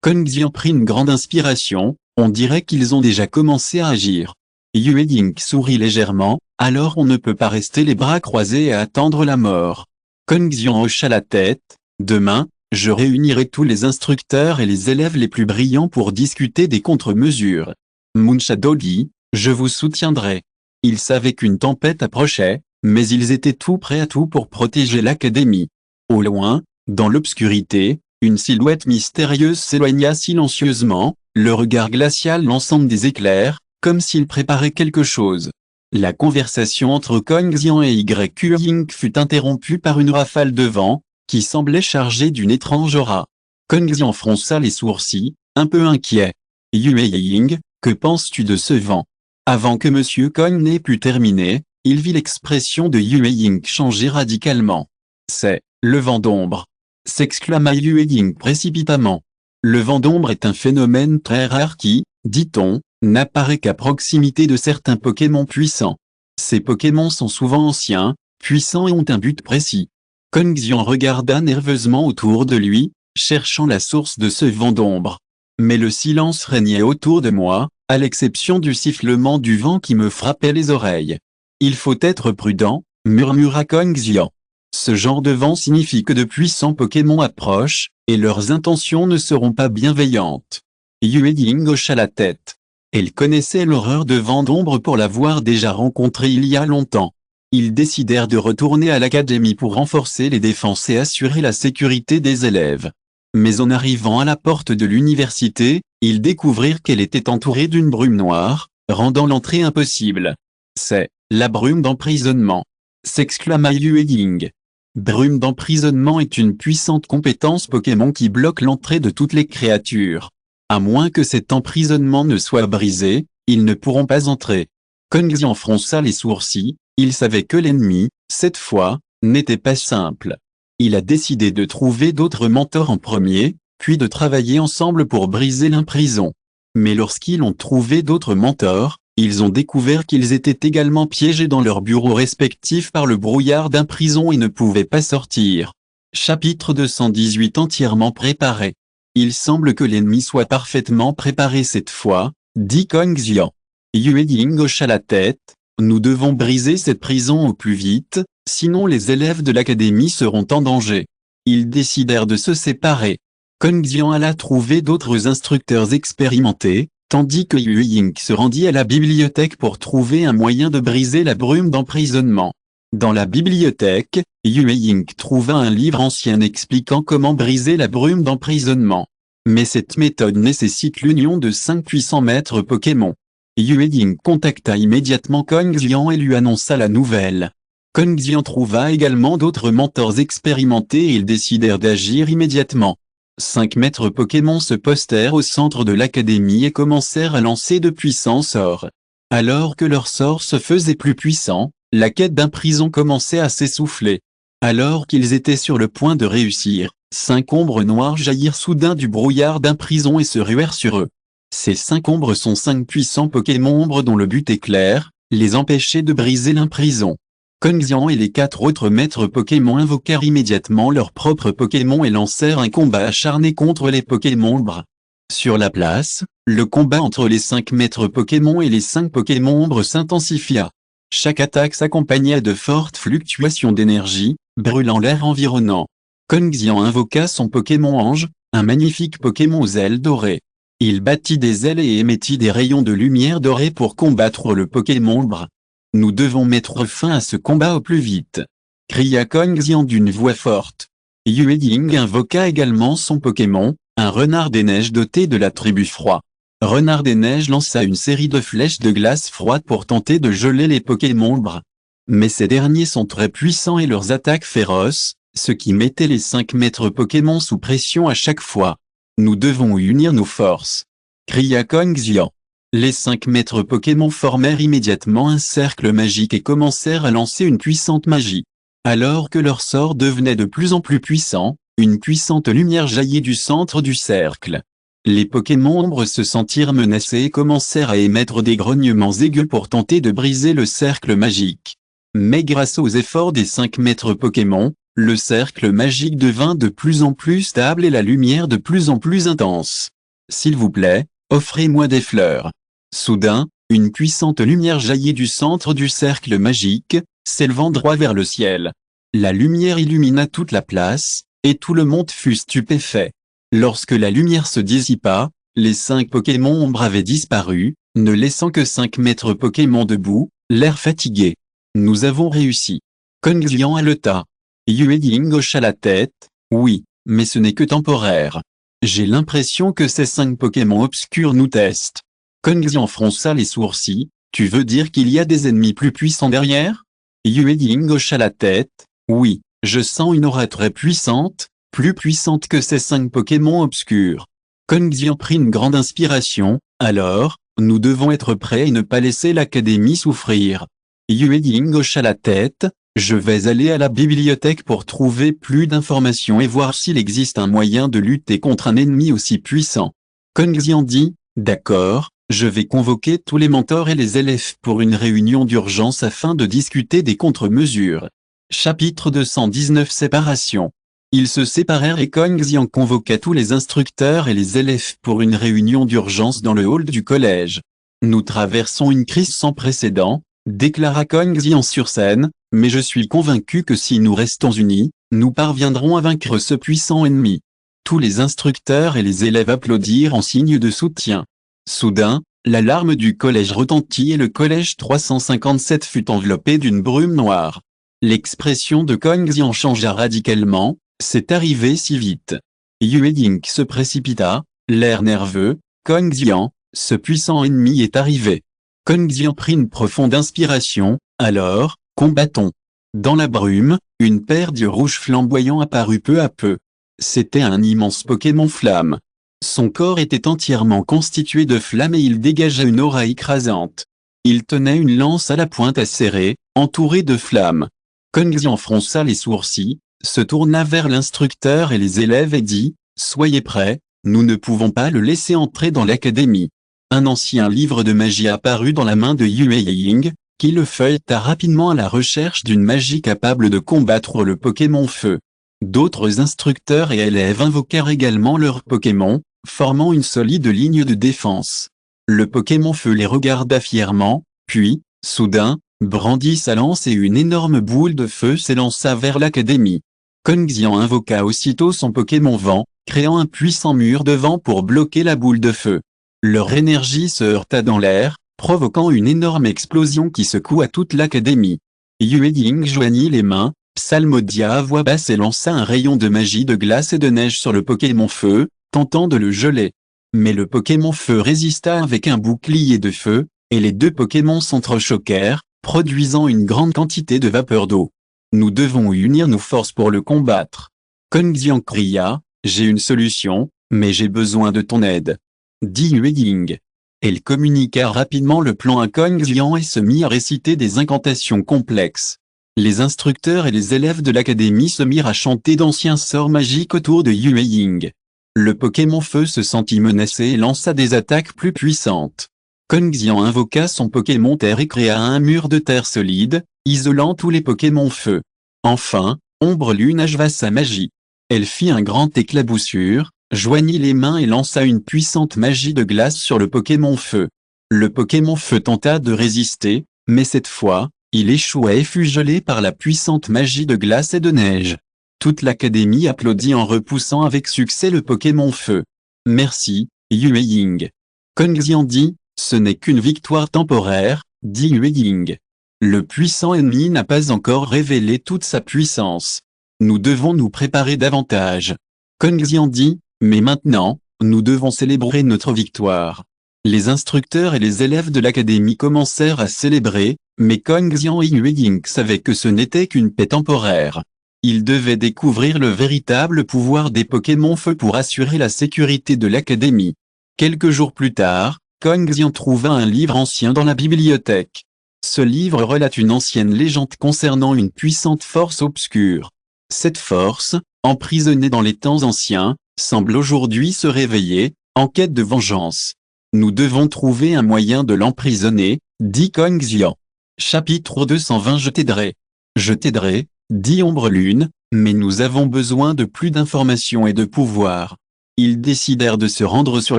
Kong Xian prit une grande inspiration, on dirait qu'ils ont déjà commencé à agir. Yue Ying sourit légèrement, alors on ne peut pas rester les bras croisés et attendre la mort. Kong Xian hocha la tête, demain, je réunirai tous les instructeurs et les élèves les plus brillants pour discuter des contre-mesures. Moonshadow dit, je vous soutiendrai. Ils savaient qu'une tempête approchait, mais ils étaient tout prêts à tout pour protéger l'académie. Au loin, dans l'obscurité, une silhouette mystérieuse s'éloigna silencieusement, le regard glacial lançant des éclairs, comme s'il préparait quelque chose. La conversation entre Kong Xian et Yue Ying fut interrompue par une rafale de vent, qui semblait chargée d'une étrange aura. Kong Xian fronça les sourcils, un peu inquiet. Yue Ying, que penses-tu de ce vent? Avant que Monsieur Kong n'ait pu terminer, il vit l'expression de Yue Ying changer radicalement. C'est le vent d'ombre, s'exclama Yue Ying précipitamment. Le vent d'ombre est un phénomène très rare qui, dit-on, n'apparaît qu'à proximité de certains Pokémon puissants. Ces Pokémon sont souvent anciens, puissants et ont un but précis. Kong Xian regarda nerveusement autour de lui, cherchant la source de ce vent d'ombre. Mais le silence régnait autour de moi, à l'exception du sifflement du vent qui me frappait les oreilles. Il faut être prudent, murmura Kong Xian. Ce genre de vent signifie que de puissants Pokémon approchent, et leurs intentions ne seront pas bienveillantes. Yue Ying hocha la tête. Elle connaissait l'horreur de vent d'ombre pour l'avoir déjà rencontré il y a longtemps. Ils décidèrent de retourner à l'académie pour renforcer les défenses et assurer la sécurité des élèves. Mais en arrivant à la porte de l'université, ils découvrirent qu'elle était entourée d'une brume noire, rendant l'entrée impossible. C'est la brume d'emprisonnement, s'exclama Yue Ying. Brume d'emprisonnement est une puissante compétence Pokémon qui bloque l'entrée de toutes les créatures. À moins que cet emprisonnement ne soit brisé, ils ne pourront pas entrer. Kong Xian fronça les sourcils, il savait que l'ennemi, cette fois, n'était pas simple. Il a décidé de trouver d'autres mentors en premier, puis de travailler ensemble pour briser l'imprison. Mais lorsqu'ils ont trouvé d'autres mentors, ils ont découvert qu'ils étaient également piégés dans leurs bureaux respectifs par le brouillard d'imprison et ne pouvaient pas sortir. Chapitre 218 entièrement préparé. Il semble que l'ennemi soit parfaitement préparé cette fois, dit Kong Xian. Yue Ying hocha la tête, nous devons briser cette prison au plus vite, sinon les élèves de l'académie seront en danger. Ils décidèrent de se séparer. Kong Xian alla trouver d'autres instructeurs expérimentés, tandis que Yue Ying se rendit à la bibliothèque pour trouver un moyen de briser la brume d'emprisonnement. Dans la bibliothèque, Yue Ying trouva un livre ancien expliquant comment briser la brume d'emprisonnement. Mais cette méthode nécessite l'union de 5 puissants maîtres Pokémon. Yue Ying contacta immédiatement Kong Xian et lui annonça la nouvelle. Kong Xian trouva également d'autres mentors expérimentés et ils décidèrent d'agir immédiatement. 5 maîtres Pokémon se postèrent au centre de l'académie et commencèrent à lancer de puissants sorts. Alors que leurs sorts se faisaient plus puissants, la quête d'imprison commençait à s'essouffler. Alors qu'ils étaient sur le point de réussir, 5 ombres noires jaillirent soudain du brouillard d'imprison et se ruèrent sur eux. Ces 5 ombres sont 5 puissants Pokémon ombres dont le but est clair, les empêcher de briser l'imprison. Kong Xian et les 4 autres maîtres Pokémon invoquèrent immédiatement leurs propres Pokémon et lancèrent un combat acharné contre les Pokémon ombres. Sur la place, le combat entre les 5 maîtres Pokémon et les 5 Pokémon ombres s'intensifia. Chaque attaque s'accompagnait de fortes fluctuations d'énergie, brûlant l'air environnant. Kong Xian invoqua son Pokémon Ange, un magnifique Pokémon aux ailes dorées. Il battit des ailes et émettit des rayons de lumière dorée pour combattre le Pokémon ombre. Nous devons mettre fin à ce combat au plus vite. Cria Kong Xian d'une voix forte. Yue Ying invoqua également son Pokémon, un renard des neiges doté de l'attribut froid. Renard des neiges lança une série de flèches de glace froide pour tenter de geler les Pokémon bruns. Mais ces derniers sont très puissants et leurs attaques féroces, ce qui mettait les 5 maîtres Pokémon sous pression à chaque fois. Nous devons unir nos forces. Cria Kong Xian. Les 5 maîtres Pokémon formèrent immédiatement un cercle magique et commencèrent à lancer une puissante magie. Alors que leur sort devenait de plus en plus puissant, une puissante lumière jaillit du centre du cercle. Les Pokémon ombres se sentirent menacés et commencèrent à émettre des grognements aigus pour tenter de briser le cercle magique. Mais grâce aux efforts des 5 maîtres Pokémon, le cercle magique devint de plus en plus stable et la lumière de plus en plus intense. S'il vous plaît, offrez-moi des fleurs. Soudain, une puissante lumière jaillit du centre du cercle magique, s'élevant droit vers le ciel. La lumière illumina toute la place, et tout le monde fut stupéfait. Lorsque la lumière se dissipa, les 5 Pokémon ombres avaient disparu, ne laissant que 5 maîtres Pokémon debout, l'air fatigué. Nous avons réussi. Kong Xian haleta. Yue Ying hocha la tête. Oui, mais ce n'est que temporaire. J'ai l'impression que ces 5 Pokémon obscurs nous testent. Kong Xian fronça les sourcils. Tu veux dire qu'il y a des ennemis plus puissants derrière? Yue Ying hocha la tête. Oui, je sens une aura très puissante, plus puissante que ces 5 Pokémon obscurs. Kong Xian prit une grande inspiration. Alors, nous devons être prêts et ne pas laisser l'académie souffrir. Yue Ying hocha la tête. Je vais aller à la bibliothèque pour trouver plus d'informations et voir s'il existe un moyen de lutter contre un ennemi aussi puissant. Kong Xian dit, d'accord, je vais convoquer tous les mentors et les élèves pour une réunion d'urgence afin de discuter des contre-mesures. Chapitre 219 Séparation. Ils se séparèrent et Kong Xian convoqua tous les instructeurs et les élèves pour une réunion d'urgence dans le hall du collège. Nous traversons une crise sans précédent, déclara Kong Xian sur scène, mais je suis convaincu que si nous restons unis, nous parviendrons à vaincre ce puissant ennemi. Tous les instructeurs et les élèves applaudirent en signe de soutien. Soudain, l'alarme du collège retentit et le collège 357 fut enveloppé d'une brume noire. L'expression de Kong Xian changea radicalement, c'est arrivé si vite. Yue Ying se précipita, l'air nerveux, Kong Xian, ce puissant ennemi est arrivé. Kong Xian prit une profonde inspiration, alors, combattons. Dans la brume, une paire d'yeux rouges flamboyants apparut peu à peu. C'était un immense Pokémon flamme. Son corps était entièrement constitué de flammes et il dégageait une aura écrasante. Il tenait une lance à la pointe acérée, entourée de flammes. Kong Xian fronça les sourcils, se tourna vers l'instructeur et les élèves et dit, « Soyez prêts, nous ne pouvons pas le laisser entrer dans l'académie. » Un ancien livre de magie apparut dans la main de Yue Ying, qui le feuilleta rapidement à la recherche d'une magie capable de combattre le Pokémon Feu. D'autres instructeurs et élèves invoquèrent également leurs Pokémon, formant une solide ligne de défense. Le Pokémon Feu les regarda fièrement, puis, soudain, brandit sa lance et une énorme boule de feu s'élança vers l'académie. Kong Xian invoqua aussitôt son Pokémon Vent, créant un puissant mur de vent pour bloquer la boule de feu. Leur énergie se heurta dans l'air, provoquant une énorme explosion qui secoua toute l'académie. Yue Ying joignit les mains, psalmodia à voix basse et lança un rayon de magie de glace et de neige sur le Pokémon Feu, tentant de le geler. Mais le Pokémon Feu résista avec un bouclier de feu, et les deux Pokémon s'entrechoquèrent, produisant une grande quantité de vapeur d'eau. Nous devons unir nos forces pour le combattre. Kong Xian cria, j'ai une solution, mais j'ai besoin de ton aide. Dit Yue Ying. Elle communiqua rapidement le plan à Kong Xian et se mit à réciter des incantations complexes. Les instructeurs et les élèves de l'académie se mirent à chanter d'anciens sorts magiques autour de Yue Ying. Le Pokémon Feu se sentit menacé et lança des attaques plus puissantes. Kong Xian invoqua son Pokémon Terre et créa un mur de terre solide, isolant tous les Pokémon Feu. Enfin, Ombre Lune acheva sa magie. Elle fit un grand éclaboussure, joignit les mains et lança une puissante magie de glace sur le Pokémon Feu. Le Pokémon Feu tenta de résister, mais cette fois, il échoua et fut gelé par la puissante magie de glace et de neige. Toute l'académie applaudit en repoussant avec succès le Pokémon Feu. Merci, Yue Ying. Kong Xian dit, ce n'est qu'une victoire temporaire, dit Yue Ying. Le puissant ennemi n'a pas encore révélé toute sa puissance. Nous devons nous préparer davantage. Kong Xian dit, mais maintenant, nous devons célébrer notre victoire. Les instructeurs et les élèves de l'académie commencèrent à célébrer, mais Kong Xian et Yue Ying savaient que ce n'était qu'une paix temporaire. Ils devaient découvrir le véritable pouvoir des Pokémon Feu pour assurer la sécurité de l'académie. Quelques jours plus tard, Kong Xian trouva un livre ancien dans la bibliothèque. Ce livre relate une ancienne légende concernant une puissante force obscure. Cette force, emprisonnée dans les temps anciens, semble aujourd'hui se réveiller, en quête de vengeance. Nous devons trouver un moyen de l'emprisonner, dit Kong Xian. Chapitre 220 Je t'aiderai. Je t'aiderai, dit Ombre Lune, mais nous avons besoin de plus d'informations et de pouvoir. Ils décidèrent de se rendre sur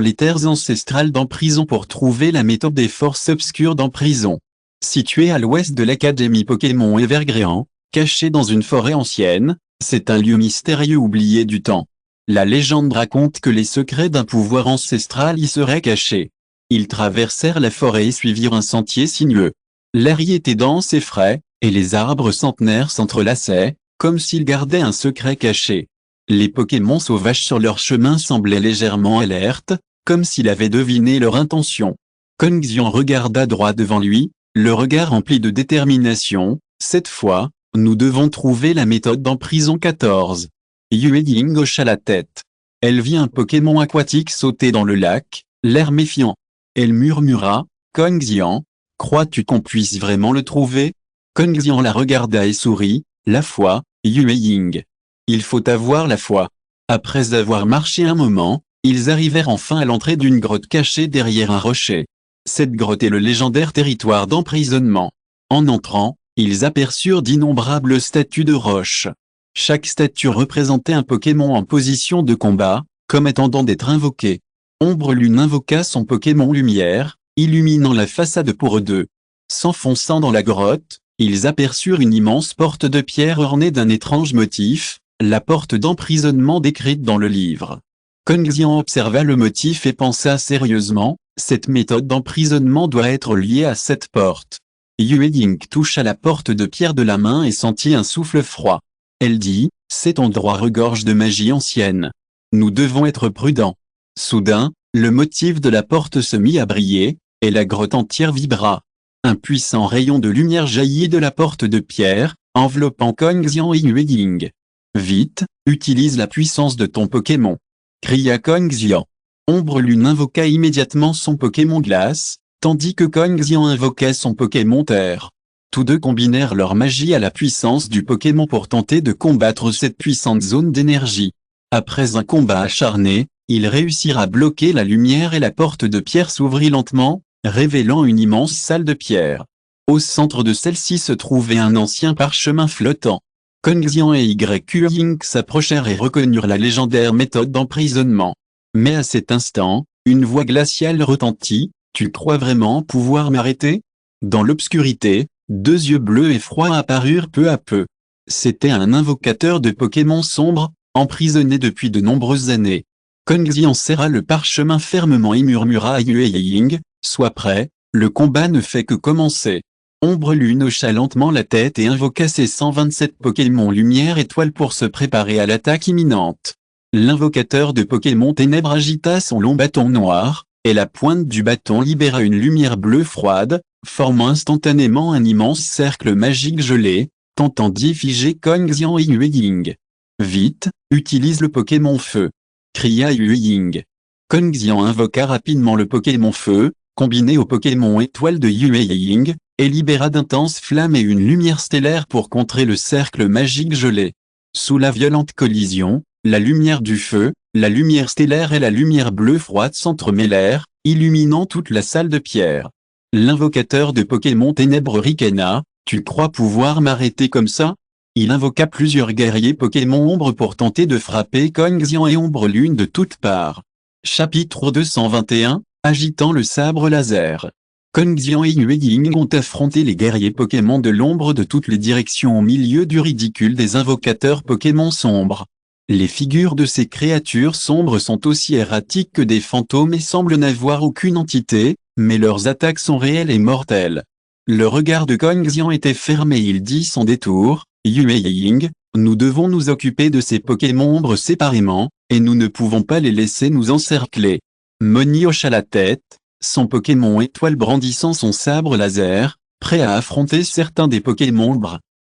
les terres ancestrales d'Emprison pour trouver la méthode des forces obscures d'Emprison. Situé à l'ouest de l'Académie Pokémon Evergréant, caché dans une forêt ancienne, c'est un lieu mystérieux oublié du temps. La légende raconte que les secrets d'un pouvoir ancestral y seraient cachés. Ils traversèrent la forêt et suivirent un sentier sinueux. L'air y était dense et frais, et les arbres centenaires s'entrelaçaient, comme s'ils gardaient un secret caché. Les Pokémon sauvages sur leur chemin semblaient légèrement alertes, comme s'ils avaient deviné leur intention. Kong Xian regarda droit devant lui, le regard rempli de détermination. Cette fois, nous devons trouver la méthode d'Emprison 14. Yue Ying hocha la tête. Elle vit un Pokémon aquatique sauter dans le lac, l'air méfiant. Elle murmura, Kong Xian, crois-tu qu'on puisse vraiment le trouver? Kong Xian la regarda et sourit, la foi, Yue Ying. Il faut avoir la foi. Après avoir marché un moment, ils arrivèrent enfin à l'entrée d'une grotte cachée derrière un rocher. Cette grotte est le légendaire territoire d'emprisonnement. En entrant, ils aperçurent d'innombrables statues de roches. Chaque statue représentait un Pokémon en position de combat, comme attendant d'être invoqué. Ombre Lune invoqua son Pokémon Lumière, illuminant la façade pour eux deux. S'enfonçant dans la grotte, ils aperçurent une immense porte de pierre ornée d'un étrange motif, la porte d'emprisonnement décrite dans le livre. Kong Xian observa le motif et pensa sérieusement, cette méthode d'emprisonnement doit être liée à cette porte. Yue Ying toucha la porte de pierre de la main et sentit un souffle froid. Elle dit, cet endroit regorge de magie ancienne. Nous devons être prudents. Soudain, le motif de la porte se mit à briller, et la grotte entière vibra. Un puissant rayon de lumière jaillit de la porte de pierre, enveloppant Kong Xian et Yue Ying. Vite, utilise la puissance de ton Pokémon, cria Kong Xian. Ombre Lune invoqua immédiatement son Pokémon Glace, tandis que Kong Xian invoquait son Pokémon Terre. Tous deux combinèrent leur magie à la puissance du Pokémon pour tenter de combattre cette puissante zone d'énergie. Après un combat acharné, ils réussirent à bloquer la lumière et la porte de pierre s'ouvrit lentement, révélant une immense salle de pierre. Au centre de celle-ci se trouvait un ancien parchemin flottant. Kong Xian et Yue Ying s'approchèrent et reconnurent la légendaire méthode d'emprisonnement. Mais à cet instant, une voix glaciale retentit, « Tu crois vraiment pouvoir m'arrêter ?» Dans l'obscurité, deux yeux bleus et froids apparurent peu à peu. C'était un invocateur de Pokémon sombre, emprisonné depuis de nombreuses années. Kong Xian serra le parchemin fermement et murmura à Yue Ying, « Sois prêt, le combat ne fait que commencer. » Ombre Lune hocha lentement la tête et invoqua ses 127 Pokémon Lumière Étoile pour se préparer à l'attaque imminente. L'invocateur de Pokémon Ténèbres agita son long bâton noir, et la pointe du bâton libéra une lumière bleue froide, formant instantanément un immense cercle magique gelé, tentant d'y figer Kong Xian et Yue Ying. Vite, utilise le Pokémon Feu, cria Yue Ying. Kong Xian invoqua rapidement le Pokémon Feu, combiné au Pokémon Étoile de Yue Ying, et libéra d'intenses flammes et une lumière stellaire pour contrer le cercle magique gelé. Sous la violente collision, la lumière du feu, la lumière stellaire et la lumière bleue froide s'entremêlèrent, illuminant toute la salle de pierre. L'invocateur de Pokémon Ténèbres ricana, « Tu crois pouvoir m'arrêter comme ça ?» Il invoqua plusieurs guerriers Pokémon Ombre pour tenter de frapper Kong Xian et Ombre Lune de toutes parts. Chapitre 221, agitant le sabre laser. Kong Xian et Yue Ying ont affronté les guerriers Pokémon de l'ombre de toutes les directions au milieu du ridicule des invocateurs Pokémon sombres. Les figures de ces créatures sombres sont aussi erratiques que des fantômes et semblent n'avoir aucune entité, mais leurs attaques sont réelles et mortelles. Le regard de Kong Xian était fermé, il dit sans détour, Yue Ying, nous devons nous occuper de ces Pokémon séparément, et nous ne pouvons pas les laisser nous encercler. Moni hocha la tête, son Pokémon étoile brandissant son sabre laser, prêt à affronter certains des Pokémon.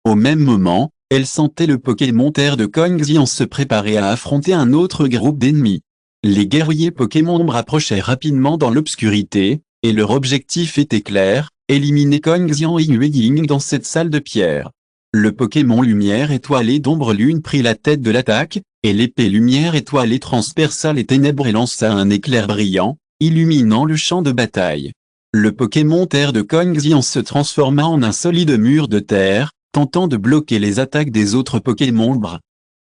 Au même moment, elle sentait le Pokémon terre de Kong Xian se préparer à affronter un autre groupe d'ennemis. Les guerriers Pokémon approchaient rapidement dans l'obscurité, et leur objectif était clair, éliminer Kong Xian et Yue Ying dans cette salle de pierre. Le Pokémon lumière étoilée d'ombre lune prit la tête de l'attaque, et l'épée lumière étoilée transperça les ténèbres et lança un éclair brillant, illuminant le champ de bataille. Le Pokémon terre de Kong Xian se transforma en un solide mur de terre, tentant de bloquer les attaques des autres Pokémon.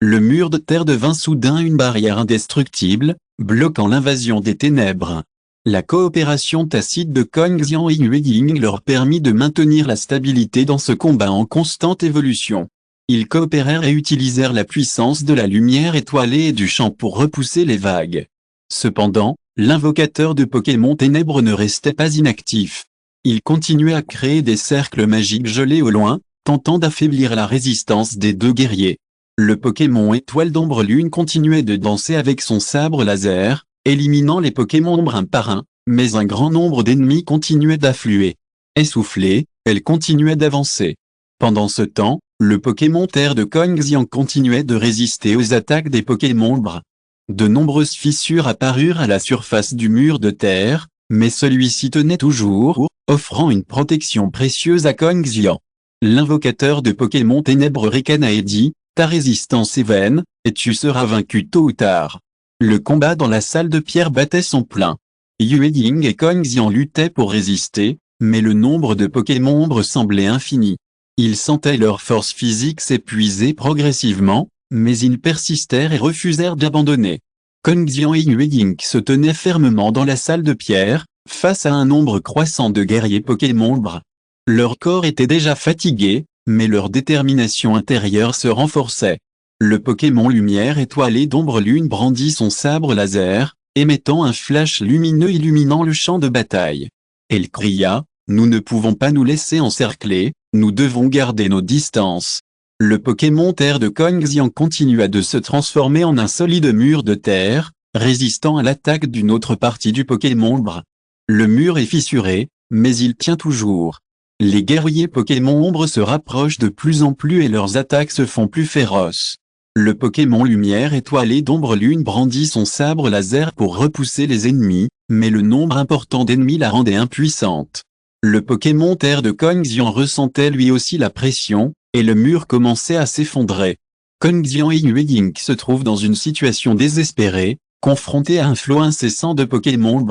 Le mur de terre devint soudain une barrière indestructible, bloquant l'invasion des ténèbres. La coopération tacite de Kong Xian et Yue Ying leur permit de maintenir la stabilité dans ce combat en constante évolution. Ils coopérèrent et utilisèrent la puissance de la lumière étoilée et du champ pour repousser les vagues. Cependant, l'invocateur de Pokémon Ténèbres ne restait pas inactif. Il continuait à créer des cercles magiques gelés au loin, tentant d'affaiblir la résistance des deux guerriers. Le Pokémon Étoile d'Ombre Lune continuait de danser avec son sabre laser, éliminant les Pokémon un par un, mais un grand nombre d'ennemis continuait d'affluer. Essoufflée, elle continuait d'avancer. Pendant ce temps, le Pokémon Terre de Kong Xian continuait de résister aux attaques des Pokémon. De nombreuses fissures apparurent à la surface du mur de terre, mais celui-ci tenait toujours, offrant une protection précieuse à Kong Xian. L'invocateur de Pokémon Ténèbres ricana et dit, « Ta résistance est vaine, et tu seras vaincu tôt ou tard. » Le combat dans la salle de pierre battait son plein. Yue Ying et Kong Xian luttaient pour résister, mais le nombre de Pokémon semblait infini. Ils sentaient leur force physique s'épuiser progressivement, mais ils persistèrent et refusèrent d'abandonner. Kong Xian et Yue Ying se tenaient fermement dans la salle de pierre, face à un nombre croissant de guerriers Pokémon. Leur corps était déjà fatigué, mais leur détermination intérieure se renforçait. Le Pokémon lumière étoilée d'ombre lune brandit son sabre laser, émettant un flash lumineux illuminant le champ de bataille. Elle cria, « Nous ne pouvons pas nous laisser encercler, nous devons garder nos distances. » Le Pokémon terre de Kong Xian continua de se transformer en un solide mur de terre, résistant à l'attaque d'une autre partie du Pokémon. Le mur est fissuré, mais il tient toujours. Les guerriers Pokémon Ombre se rapprochent de plus en plus et leurs attaques se font plus féroces. Le Pokémon Lumière étoilée d'Ombre Lune brandit son sabre laser pour repousser les ennemis, mais le nombre important d'ennemis la rendait impuissante. Le Pokémon Terre de Kong Xian ressentait lui aussi la pression, et le mur commençait à s'effondrer. Kong Xian et Yue Ying se trouvent dans une situation désespérée, confrontés à un flot incessant de Pokémon.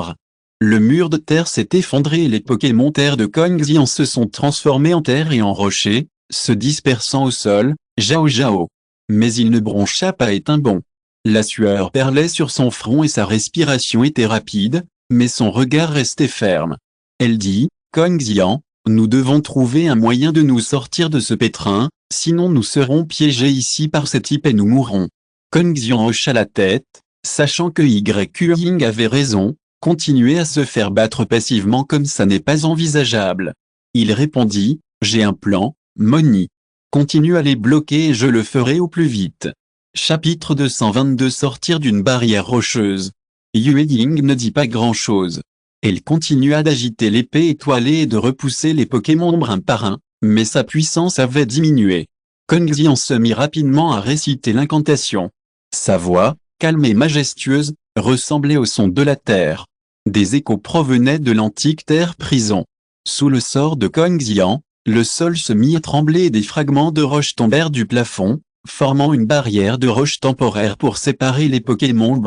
Le mur de terre s'est effondré et les Pokémon Terre de Kong Xian se sont transformés en terre et en rochers, se dispersant au sol, Jao Jao. Mais il ne broncha pas et tint bon. La sueur perlait sur son front et sa respiration était rapide, mais son regard restait ferme. Elle dit, « Kong Xian, nous devons trouver un moyen de nous sortir de ce pétrin, sinon nous serons piégés ici par cet type et nous mourrons. » Kong Xian hocha la tête, sachant que Yue Ying avait raison, continuer à se faire battre passivement comme ça n'est pas envisageable. Il répondit, « J'ai un plan, Moni. Continue à les bloquer et je le ferai au plus vite. » Chapitre 222 Sortir d'une barrière rocheuse. Yue Ying ne dit pas grand-chose. Elle continua d'agiter l'épée étoilée et de repousser les Pokémon un par un, mais sa puissance avait diminué. Kong Xian se mit rapidement à réciter l'incantation. Sa voix, calme et majestueuse, ressemblait au son de la terre. Des échos provenaient de l'antique terre prison. Sous le sort de Kong Xian, le sol se mit à trembler et des fragments de roches tombèrent du plafond, formant une barrière de roches temporaire pour séparer les Pokémon.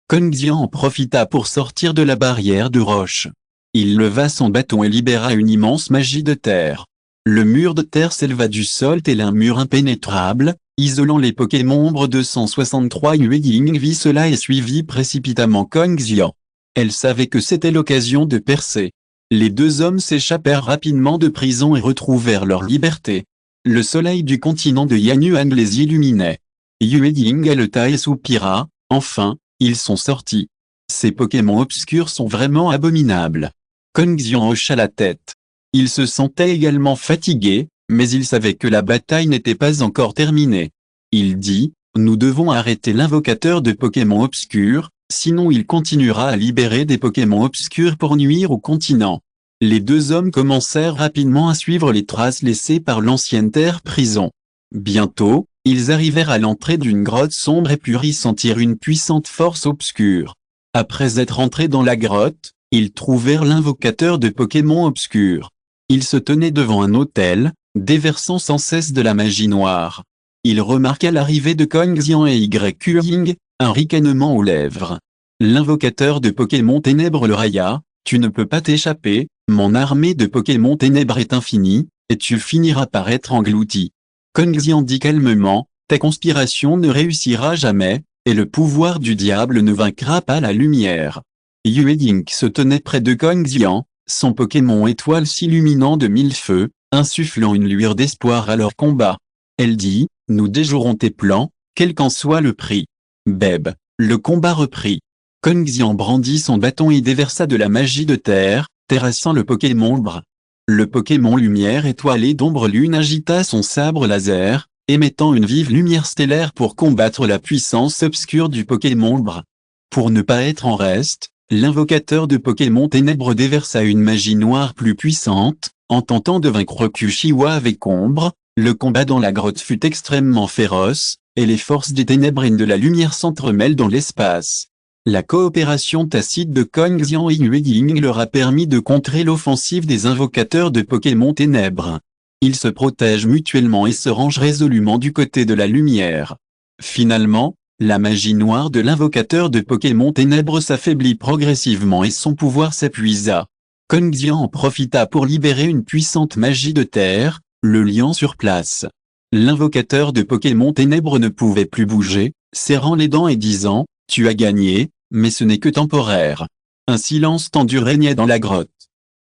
Kong Xian en profita pour sortir de la barrière de roches. Il leva son bâton et libéra une immense magie de terre. Le mur de terre s'éleva du sol tel un mur impénétrable, isolant les Pokémon Ombre 263. Yue Ying vit cela et suivit précipitamment Kong Xian. Elle savait que c'était l'occasion de percer. Les deux hommes s'échappèrent rapidement de prison et retrouvèrent leur liberté. Le soleil du continent de Yanyuan les illuminait. Yue Ying haleta et soupira, enfin, ils sont sortis. Ces Pokémon obscurs sont vraiment abominables. Kong Xian hocha la tête. Il se sentait également fatigué, mais il savait que la bataille n'était pas encore terminée. Il dit, nous devons arrêter l'invocateur de Pokémon obscurs, sinon il continuera à libérer des Pokémon obscurs pour nuire au continent. Les deux hommes commencèrent rapidement à suivre les traces laissées par l'ancienne terre prison. Bientôt, ils arrivèrent à l'entrée d'une grotte sombre et purent y sentir une puissante force obscure. Après être entrés dans la grotte, ils trouvèrent l'invocateur de Pokémon obscurs. Il se tenait devant un autel, déversant sans cesse de la magie noire. Il remarqua l'arrivée de Kong Xian et Ying, un ricanement aux lèvres. L'invocateur de Pokémon Ténèbres le railla, tu ne peux pas t'échapper, mon armée de Pokémon Ténèbres est infinie, et tu finiras par être englouti. Kong Xian dit calmement, ta conspiration ne réussira jamais, et le pouvoir du diable ne vaincra pas la lumière. Ying se tenait près de Kong Xian, son Pokémon étoile s'illuminant de mille feux, insufflant une lueur d'espoir à leur combat. Elle dit, nous déjouerons tes plans, quel qu'en soit le prix. Beb, le combat reprit. Kong Xian brandit son bâton et déversa de la magie de terre, terrassant le Pokémon Ombre. Le Pokémon Lumière étoilé d'Ombre Lune agita son sabre laser, émettant une vive lumière stellaire pour combattre la puissance obscure du Pokémon Ombre. Pour ne pas être en reste, l'invocateur de Pokémon Ténèbres déversa une magie noire plus puissante, en tentant de vaincre Kushiwa avec Ombre. Le combat dans la grotte fut extrêmement féroce, et les forces des ténèbres et de la lumière s'entremêlent dans l'espace. La coopération tacite de Kong Xian et Ying leur a permis de contrer l'offensive des invocateurs de Pokémon Ténèbres. Ils se protègent mutuellement et se rangent résolument du côté de la lumière. Finalement, la magie noire de l'invocateur de Pokémon Ténèbres s'affaiblit progressivement et son pouvoir s'épuisa. Kong Xian en profita pour libérer une puissante magie de terre, le liant sur place. L'invocateur de Pokémon Ténèbres ne pouvait plus bouger, serrant les dents et disant, tu as gagné, mais ce n'est que temporaire. Un silence tendu régnait dans la grotte.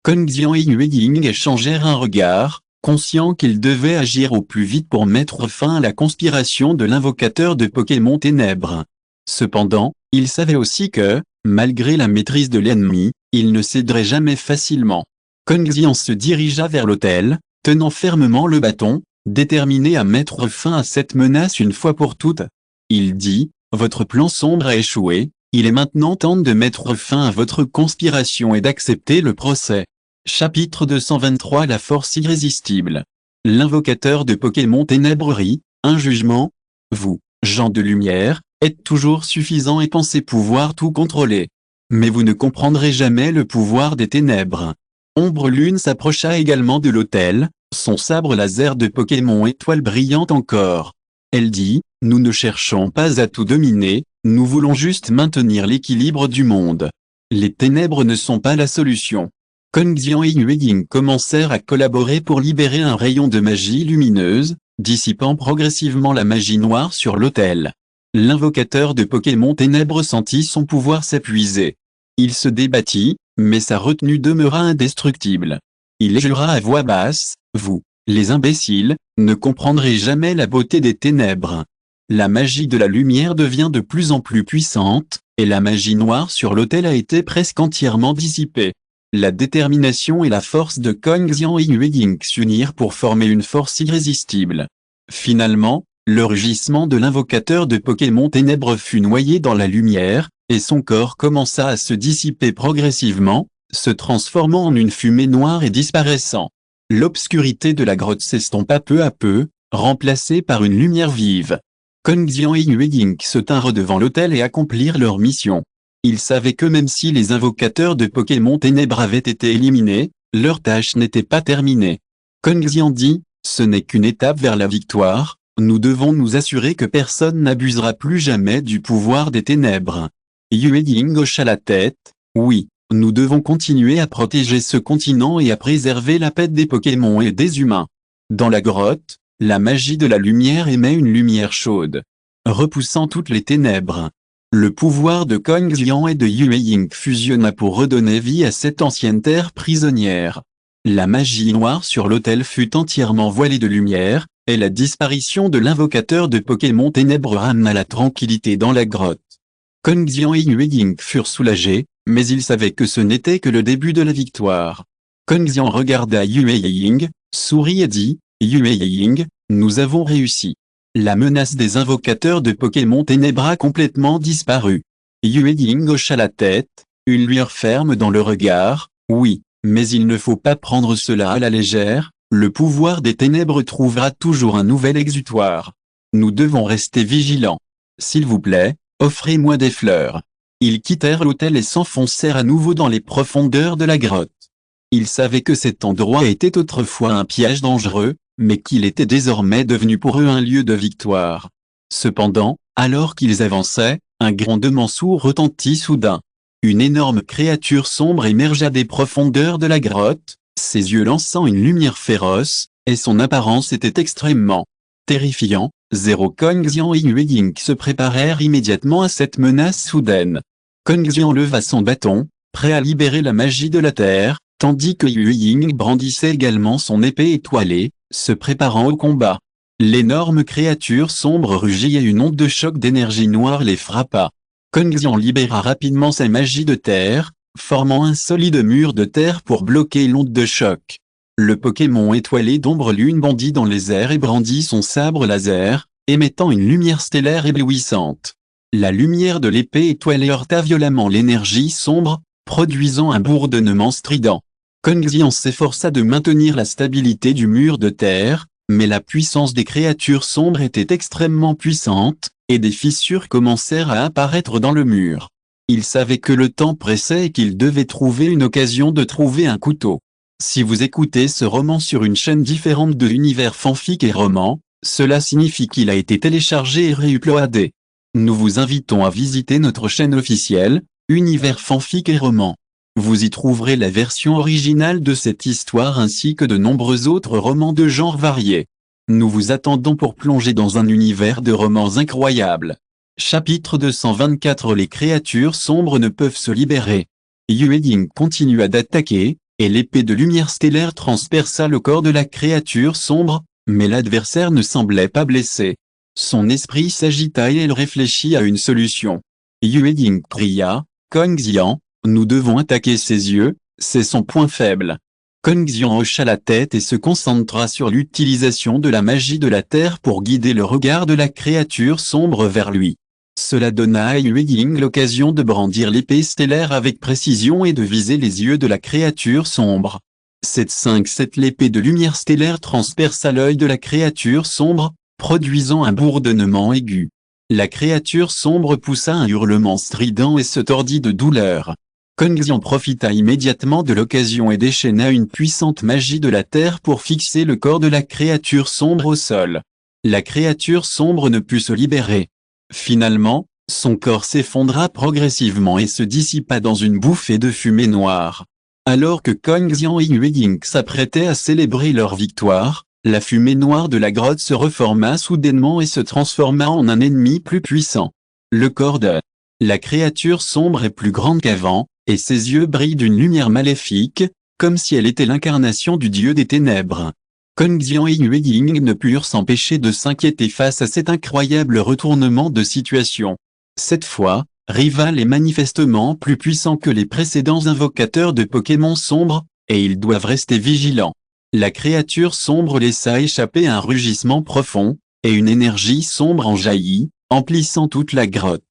Kong Xian et Ying échangèrent un regard, conscients qu'ils devaient agir au plus vite pour mettre fin à la conspiration de l'invocateur de Pokémon Ténèbres. Cependant, ils savaient aussi que, malgré la maîtrise de l'ennemi, ils ne céderaient jamais facilement. Kong Xian se dirigea vers l'autel, tenant fermement le bâton, déterminé à mettre fin à cette menace une fois pour toutes. Il dit, votre plan sombre a échoué, il est maintenant temps de mettre fin à votre conspiration et d'accepter le procès. Chapitre 223 La force irrésistible. L'invocateur de Pokémon Ténèbres rit, un jugement. Vous, gens de lumière, êtes toujours suffisants et pensez pouvoir tout contrôler. Mais vous ne comprendrez jamais le pouvoir des ténèbres. Ombre Lune s'approcha également de l'autel, son sabre laser de Pokémon étoile brillante encore. Elle dit, nous ne cherchons pas à tout dominer, nous voulons juste maintenir l'équilibre du monde. Les ténèbres ne sont pas la solution. Kong Xian et Ying commencèrent à collaborer pour libérer un rayon de magie lumineuse, dissipant progressivement la magie noire sur l'autel. L'invocateur de Pokémon Ténèbres sentit son pouvoir s'épuiser. Il se débattit, mais sa retenue demeura indestructible. Il jura à voix basse, vous, les imbéciles, ne comprendrez jamais la beauté des ténèbres. La magie de la lumière devient de plus en plus puissante, et la magie noire sur l'autel a été presque entièrement dissipée. La détermination et la force de Kong Xian et Ying s'unirent pour former une force irrésistible. Finalement, le rugissement de l'invocateur de Pokémon Ténèbres fut noyé dans la lumière, et son corps commença à se dissiper progressivement, se transformant en une fumée noire et disparaissant. L'obscurité de la grotte s'estompa peu à peu, remplacée par une lumière vive. Kong Xian et Ying se tinrent devant l'autel et accomplirent leur mission. Ils savaient que même si les invocateurs de Pokémon Ténèbres avaient été éliminés, leur tâche n'était pas terminée. Kong Xian dit, ce n'est qu'une étape vers la victoire, nous devons nous assurer que personne n'abusera plus jamais du pouvoir des ténèbres. Ying hocha la tête, oui, nous devons continuer à protéger ce continent et à préserver la paix des Pokémon et des humains. Dans la grotte, la magie de la lumière émet une lumière chaude, repoussant toutes les ténèbres. Le pouvoir de Kong Xian et de Ying fusionna pour redonner vie à cette ancienne terre prisonnière. La magie noire sur l'autel fut entièrement voilée de lumière, et la disparition de l'invocateur de Pokémon Ténèbres ramena la tranquillité dans la grotte. Kong Xian et Ying furent soulagés, mais ils savaient que ce n'était que le début de la victoire. Kong Xian regarda Yue Ying, sourit et dit, Yue Ying, nous avons réussi. La menace des invocateurs de Pokémon Ténèbres a complètement disparu. Yue Ying hocha la tête, une lueur ferme dans le regard, oui, mais il ne faut pas prendre cela à la légère, le pouvoir des ténèbres trouvera toujours un nouvel exutoire. Nous devons rester vigilants. S'il vous plaît, offrez-moi des fleurs. Ils quittèrent l'hôtel et s'enfoncèrent à nouveau dans les profondeurs de la grotte. Ils savaient que cet endroit était autrefois un piège dangereux, mais qu'il était désormais devenu pour eux un lieu de victoire. Cependant, alors qu'ils avançaient, un grondement sourd retentit soudain. Une énorme créature sombre émergea des profondeurs de la grotte, ses yeux lançant une lumière féroce, et son apparence était extrêmement terrifiant. Kong Xian et Yue Ying se préparèrent immédiatement à cette menace soudaine. Kong Xian leva son bâton, prêt à libérer la magie de la terre, tandis que Yue Ying brandissait également son épée étoilée, se préparant au combat. L'énorme créature sombre rugit et une onde de choc d'énergie noire les frappa. Kong Xian libéra rapidement sa magie de terre, formant un solide mur de terre pour bloquer l'onde de choc. Le Pokémon étoilé d'ombre lune bondit dans les airs et brandit son sabre laser, émettant une lumière stellaire éblouissante. La lumière de l'épée étoilée heurta violemment l'énergie sombre, produisant un bourdonnement strident. Kong Xian s'efforça de maintenir la stabilité du mur de terre, mais la puissance des créatures sombres était extrêmement puissante, et des fissures commencèrent à apparaître dans le mur. Il savait que le temps pressait et qu'il devait trouver une occasion de trouver un couteau. Si vous écoutez ce roman sur une chaîne différente de Univers Fanfic et Roman, cela signifie qu'il a été téléchargé et réuploadé. Nous vous invitons à visiter notre chaîne officielle, Univers Fanfic et Roman. Vous y trouverez la version originale de cette histoire ainsi que de nombreux autres romans de genres variés. Nous vous attendons pour plonger dans un univers de romans incroyables. Chapitre 224. Les créatures sombres ne peuvent se libérer. Yue Ying continua d'attaquer, et l'épée de lumière stellaire transperça le corps de la créature sombre, mais l'adversaire ne semblait pas blessé. Son esprit s'agita et elle réfléchit à une solution. Yue Ying cria, Kong Xian, nous devons attaquer ses yeux, c'est son point faible. Kong Xian hocha la tête et se concentra sur l'utilisation de la magie de la terre pour guider le regard de la créature sombre vers lui. Cela donna à Yue Ying l'occasion de brandir l'épée stellaire avec précision et de viser les yeux de la créature sombre. 7-5-7 L'épée de lumière stellaire transperça l'œil de la créature sombre, produisant un bourdonnement aigu. La créature sombre poussa un hurlement strident et se tordit de douleur. Kong Xian profita immédiatement de l'occasion et déchaîna une puissante magie de la terre pour fixer le corps de la créature sombre au sol. La créature sombre ne put se libérer. Finalement, son corps s'effondra progressivement et se dissipa dans une bouffée de fumée noire. Alors que Kong Xian et Yue Ying s'apprêtaient à célébrer leur victoire, la fumée noire de la grotte se reforma soudainement et se transforma en un ennemi plus puissant. Le corps de la créature sombre est plus grande qu'avant, et ses yeux brillent d'une lumière maléfique, comme si elle était l'incarnation du dieu des ténèbres. Kong Xian et Yue Ying ne purent s'empêcher de s'inquiéter face à cet incroyable retournement de situation. Cette fois, Rival est manifestement plus puissant que les précédents invocateurs de Pokémon sombres, et ils doivent rester vigilants. La créature sombre laissa échapper un rugissement profond, et une énergie sombre en jaillit, emplissant toute la grotte.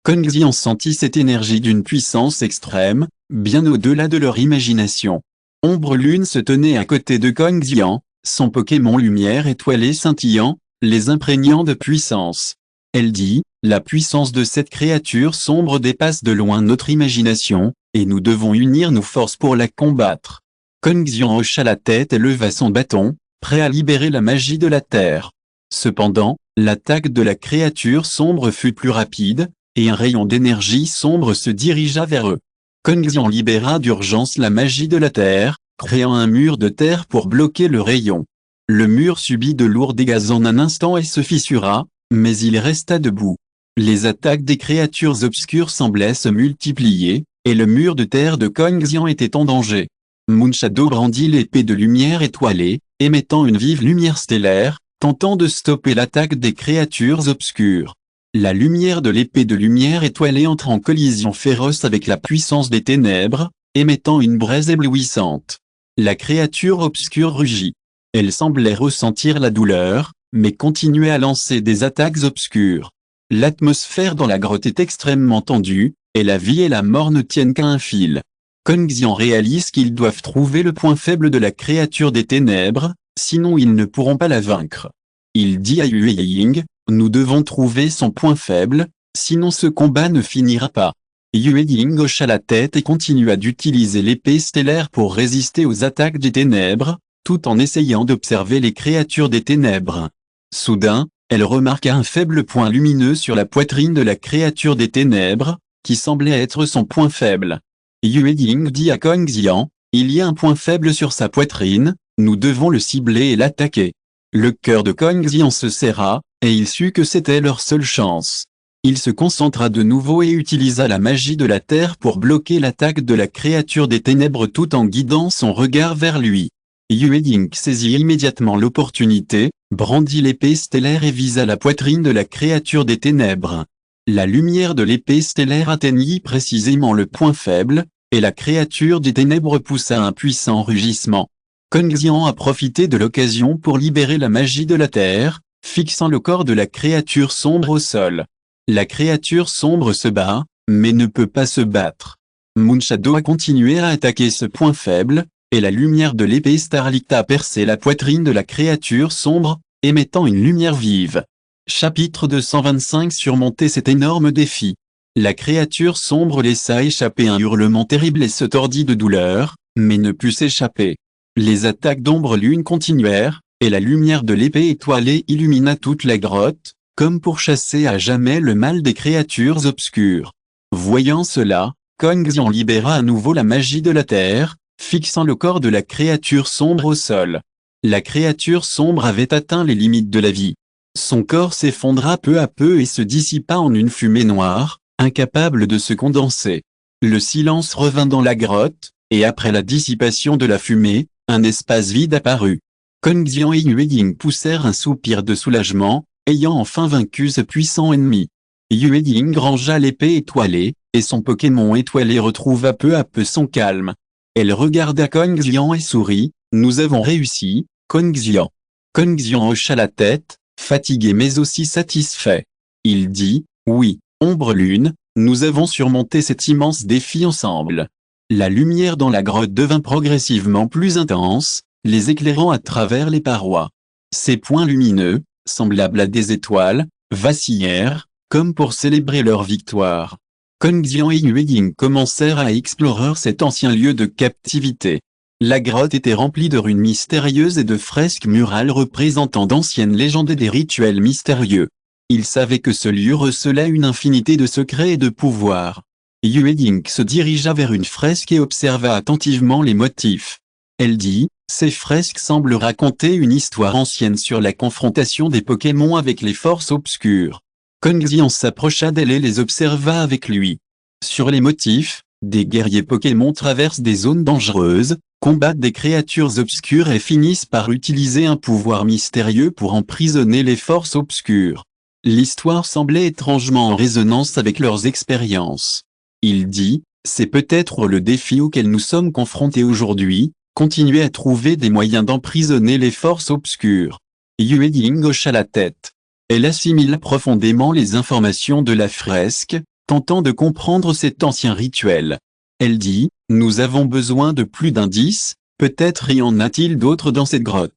Kong Xian sentit cette énergie d'une puissance extrême, bien au-delà de leur imagination. Ombre Lune se tenait à côté de Kong Xian, son Pokémon lumière étoilée scintillant, les imprégnant de puissance. Elle dit, la puissance de cette créature sombre dépasse de loin notre imagination, et nous devons unir nos forces pour la combattre. Kong Xian hocha la tête et leva son bâton, prêt à libérer la magie de la terre. Cependant, l'attaque de la créature sombre fut plus rapide, et un rayon d'énergie sombre se dirigea vers eux. Kong Xian libéra d'urgence la magie de la terre, créant un mur de terre pour bloquer le rayon. Le mur subit de lourds dégâts en un instant et se fissura, mais il resta debout. Les attaques des créatures obscures semblaient se multiplier, et le mur de terre de Kong Xian était en danger. Moonshadow brandit l'épée de lumière étoilée, émettant une vive lumière stellaire, tentant de stopper l'attaque des créatures obscures. La lumière de l'épée de lumière étoilée entre en collision féroce avec la puissance des ténèbres, émettant une braise éblouissante. La créature obscure rugit. Elle semblait ressentir la douleur, mais continuait à lancer des attaques obscures. L'atmosphère dans la grotte est extrêmement tendue, et la vie et la mort ne tiennent qu'à un fil. Kong Xian réalise qu'ils doivent trouver le point faible de la créature des ténèbres, sinon ils ne pourront pas la vaincre. Il dit à Yue Ying, nous devons trouver son point faible, sinon ce combat ne finira pas. Yue Ying hocha la tête et continua d'utiliser l'épée stellaire pour résister aux attaques des ténèbres, tout en essayant d'observer les créatures des ténèbres. Soudain, elle remarqua un faible point lumineux sur la poitrine de la créature des ténèbres, qui semblait être son point faible. Yue Ying dit à Kong Xian, il y a un point faible sur sa poitrine, nous devons le cibler et l'attaquer. Le cœur de Kong Xian se serra, et il sut que c'était leur seule chance. Il se concentra de nouveau et utilisa la magie de la terre pour bloquer l'attaque de la créature des ténèbres tout en guidant son regard vers lui. Yue Ying saisit immédiatement l'opportunité, brandit l'épée stellaire et visa la poitrine de la créature des ténèbres. La lumière de l'épée stellaire atteignit précisément le point faible, et la créature des ténèbres poussa un puissant rugissement. Kong Xian a profité de l'occasion pour libérer la magie de la terre, fixant le corps de la créature sombre au sol. La créature sombre se bat, mais ne peut pas se battre. Moonshadow a continué à attaquer ce point faible, et la lumière de l'épée Starlight a percé la poitrine de la créature sombre, émettant une lumière vive. Chapitre 225 Surmonter cet énorme défi. La créature sombre laissa échapper un hurlement terrible et se tordit de douleur, mais ne put s'échapper. Les attaques d'ombre lune continuèrent, et la lumière de l'épée étoilée illumina toute la grotte, comme pour chasser à jamais le mal des créatures obscures. Voyant cela, Kong Xian libéra à nouveau la magie de la terre, fixant le corps de la créature sombre au sol. La créature sombre avait atteint les limites de la vie. Son corps s'effondra peu à peu et se dissipa en une fumée noire, incapable de se condenser. Le silence revint dans la grotte, et après la dissipation de la fumée, un espace vide apparut. Kong Xian et Yue Ying poussèrent un soupir de soulagement, ayant enfin vaincu ce puissant ennemi. Yue Ying rangea l'épée étoilée, et son Pokémon étoilé retrouva peu à peu son calme. Elle regarda Kong Xian et sourit, nous avons réussi, Kong Xian. Kong Xian hocha la tête, fatigué mais aussi satisfait. Il dit, oui, Ombre Lune, nous avons surmonté cet immense défi ensemble. La lumière dans la grotte devint progressivement plus intense, les éclairant à travers les parois. Ces points lumineux, semblables à des étoiles, vacillèrent, comme pour célébrer leur victoire. Kong Xian et Yue Ying commencèrent à explorer cet ancien lieu de captivité. La grotte était remplie de runes mystérieuses et de fresques murales représentant d'anciennes légendes et des rituels mystérieux. Ils savaient que ce lieu recelait une infinité de secrets et de pouvoirs. Yue Ying se dirigea vers une fresque et observa attentivement les motifs. Elle dit, ces fresques semblent raconter une histoire ancienne sur la confrontation des Pokémon avec les forces obscures. Kong Xian s'approcha d'elle et les observa avec lui. Sur les motifs, des guerriers Pokémon traversent des zones dangereuses, combattent des créatures obscures et finissent par utiliser un pouvoir mystérieux pour emprisonner les forces obscures. L'histoire semblait étrangement en résonance avec leurs expériences. Il dit, c'est peut-être le défi auquel nous sommes confrontés aujourd'hui, continuer à trouver des moyens d'emprisonner les forces obscures. Yue Ying hocha la tête. Elle assimila profondément les informations de la fresque, tentant de comprendre cet ancien rituel. Elle dit, nous avons besoin de plus d'indices, peut-être y en a-t-il d'autres dans cette grotte.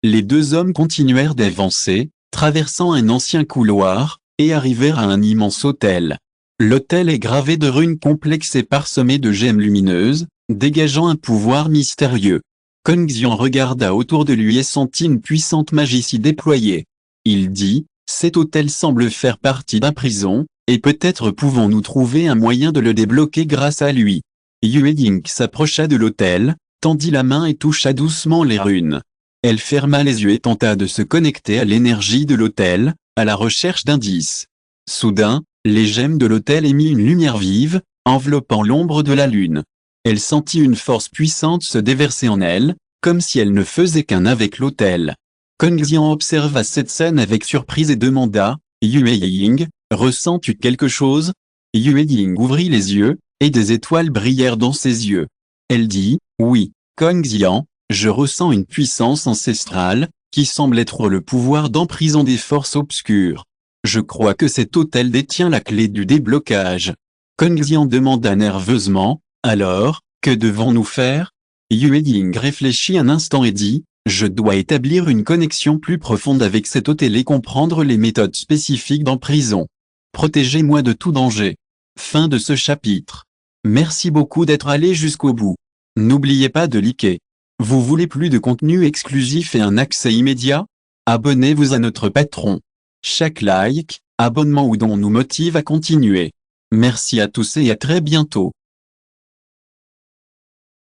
Les deux hommes continuèrent d'avancer, traversant un ancien couloir, et arrivèrent à un immense hôtel. L'hôtel est gravé de runes complexes et parsemé de gemmes lumineuses, dégageant un pouvoir mystérieux. Kong Xian regarda autour de lui et sentit une puissante magie s'y déployer. Il dit, cet hôtel semble faire partie d'une prison, et peut-être pouvons-nous trouver un moyen de le débloquer grâce à lui. Yue Ying s'approcha de l'hôtel, tendit la main et toucha doucement les runes. Elle ferma les yeux et tenta de se connecter à l'énergie de l'hôtel, à la recherche d'indices. Soudain, les gemmes de l'hôtel émirent une lumière vive, enveloppant l'ombre de la lune. Elle sentit une force puissante se déverser en elle, comme si elle ne faisait qu'un avec l'hôtel. Kong Xian observa cette scène avec surprise et demanda, Yue Ying, ressens-tu quelque chose? Yue Ying ouvrit les yeux, et des étoiles brillèrent dans ses yeux. Elle dit, oui, Kong Xian, je ressens une puissance ancestrale, qui semble être le pouvoir d'emprisonner des forces obscures. Je crois que cet hôtel détient la clé du déblocage. Kong Xian demanda nerveusement, alors, que devons-nous faire? Yue Ying réfléchit un instant et dit, je dois établir une connexion plus profonde avec cet hôtel et comprendre les méthodes spécifiques d'en prison. Protégez-moi de tout danger. Fin de ce chapitre. Merci beaucoup d'être allé jusqu'au bout. N'oubliez pas de liker. Vous voulez plus de contenu exclusif et un accès immédiat? Abonnez-vous à notre Patreon. Chaque like, abonnement ou don nous motive à continuer. Merci à tous et à très bientôt.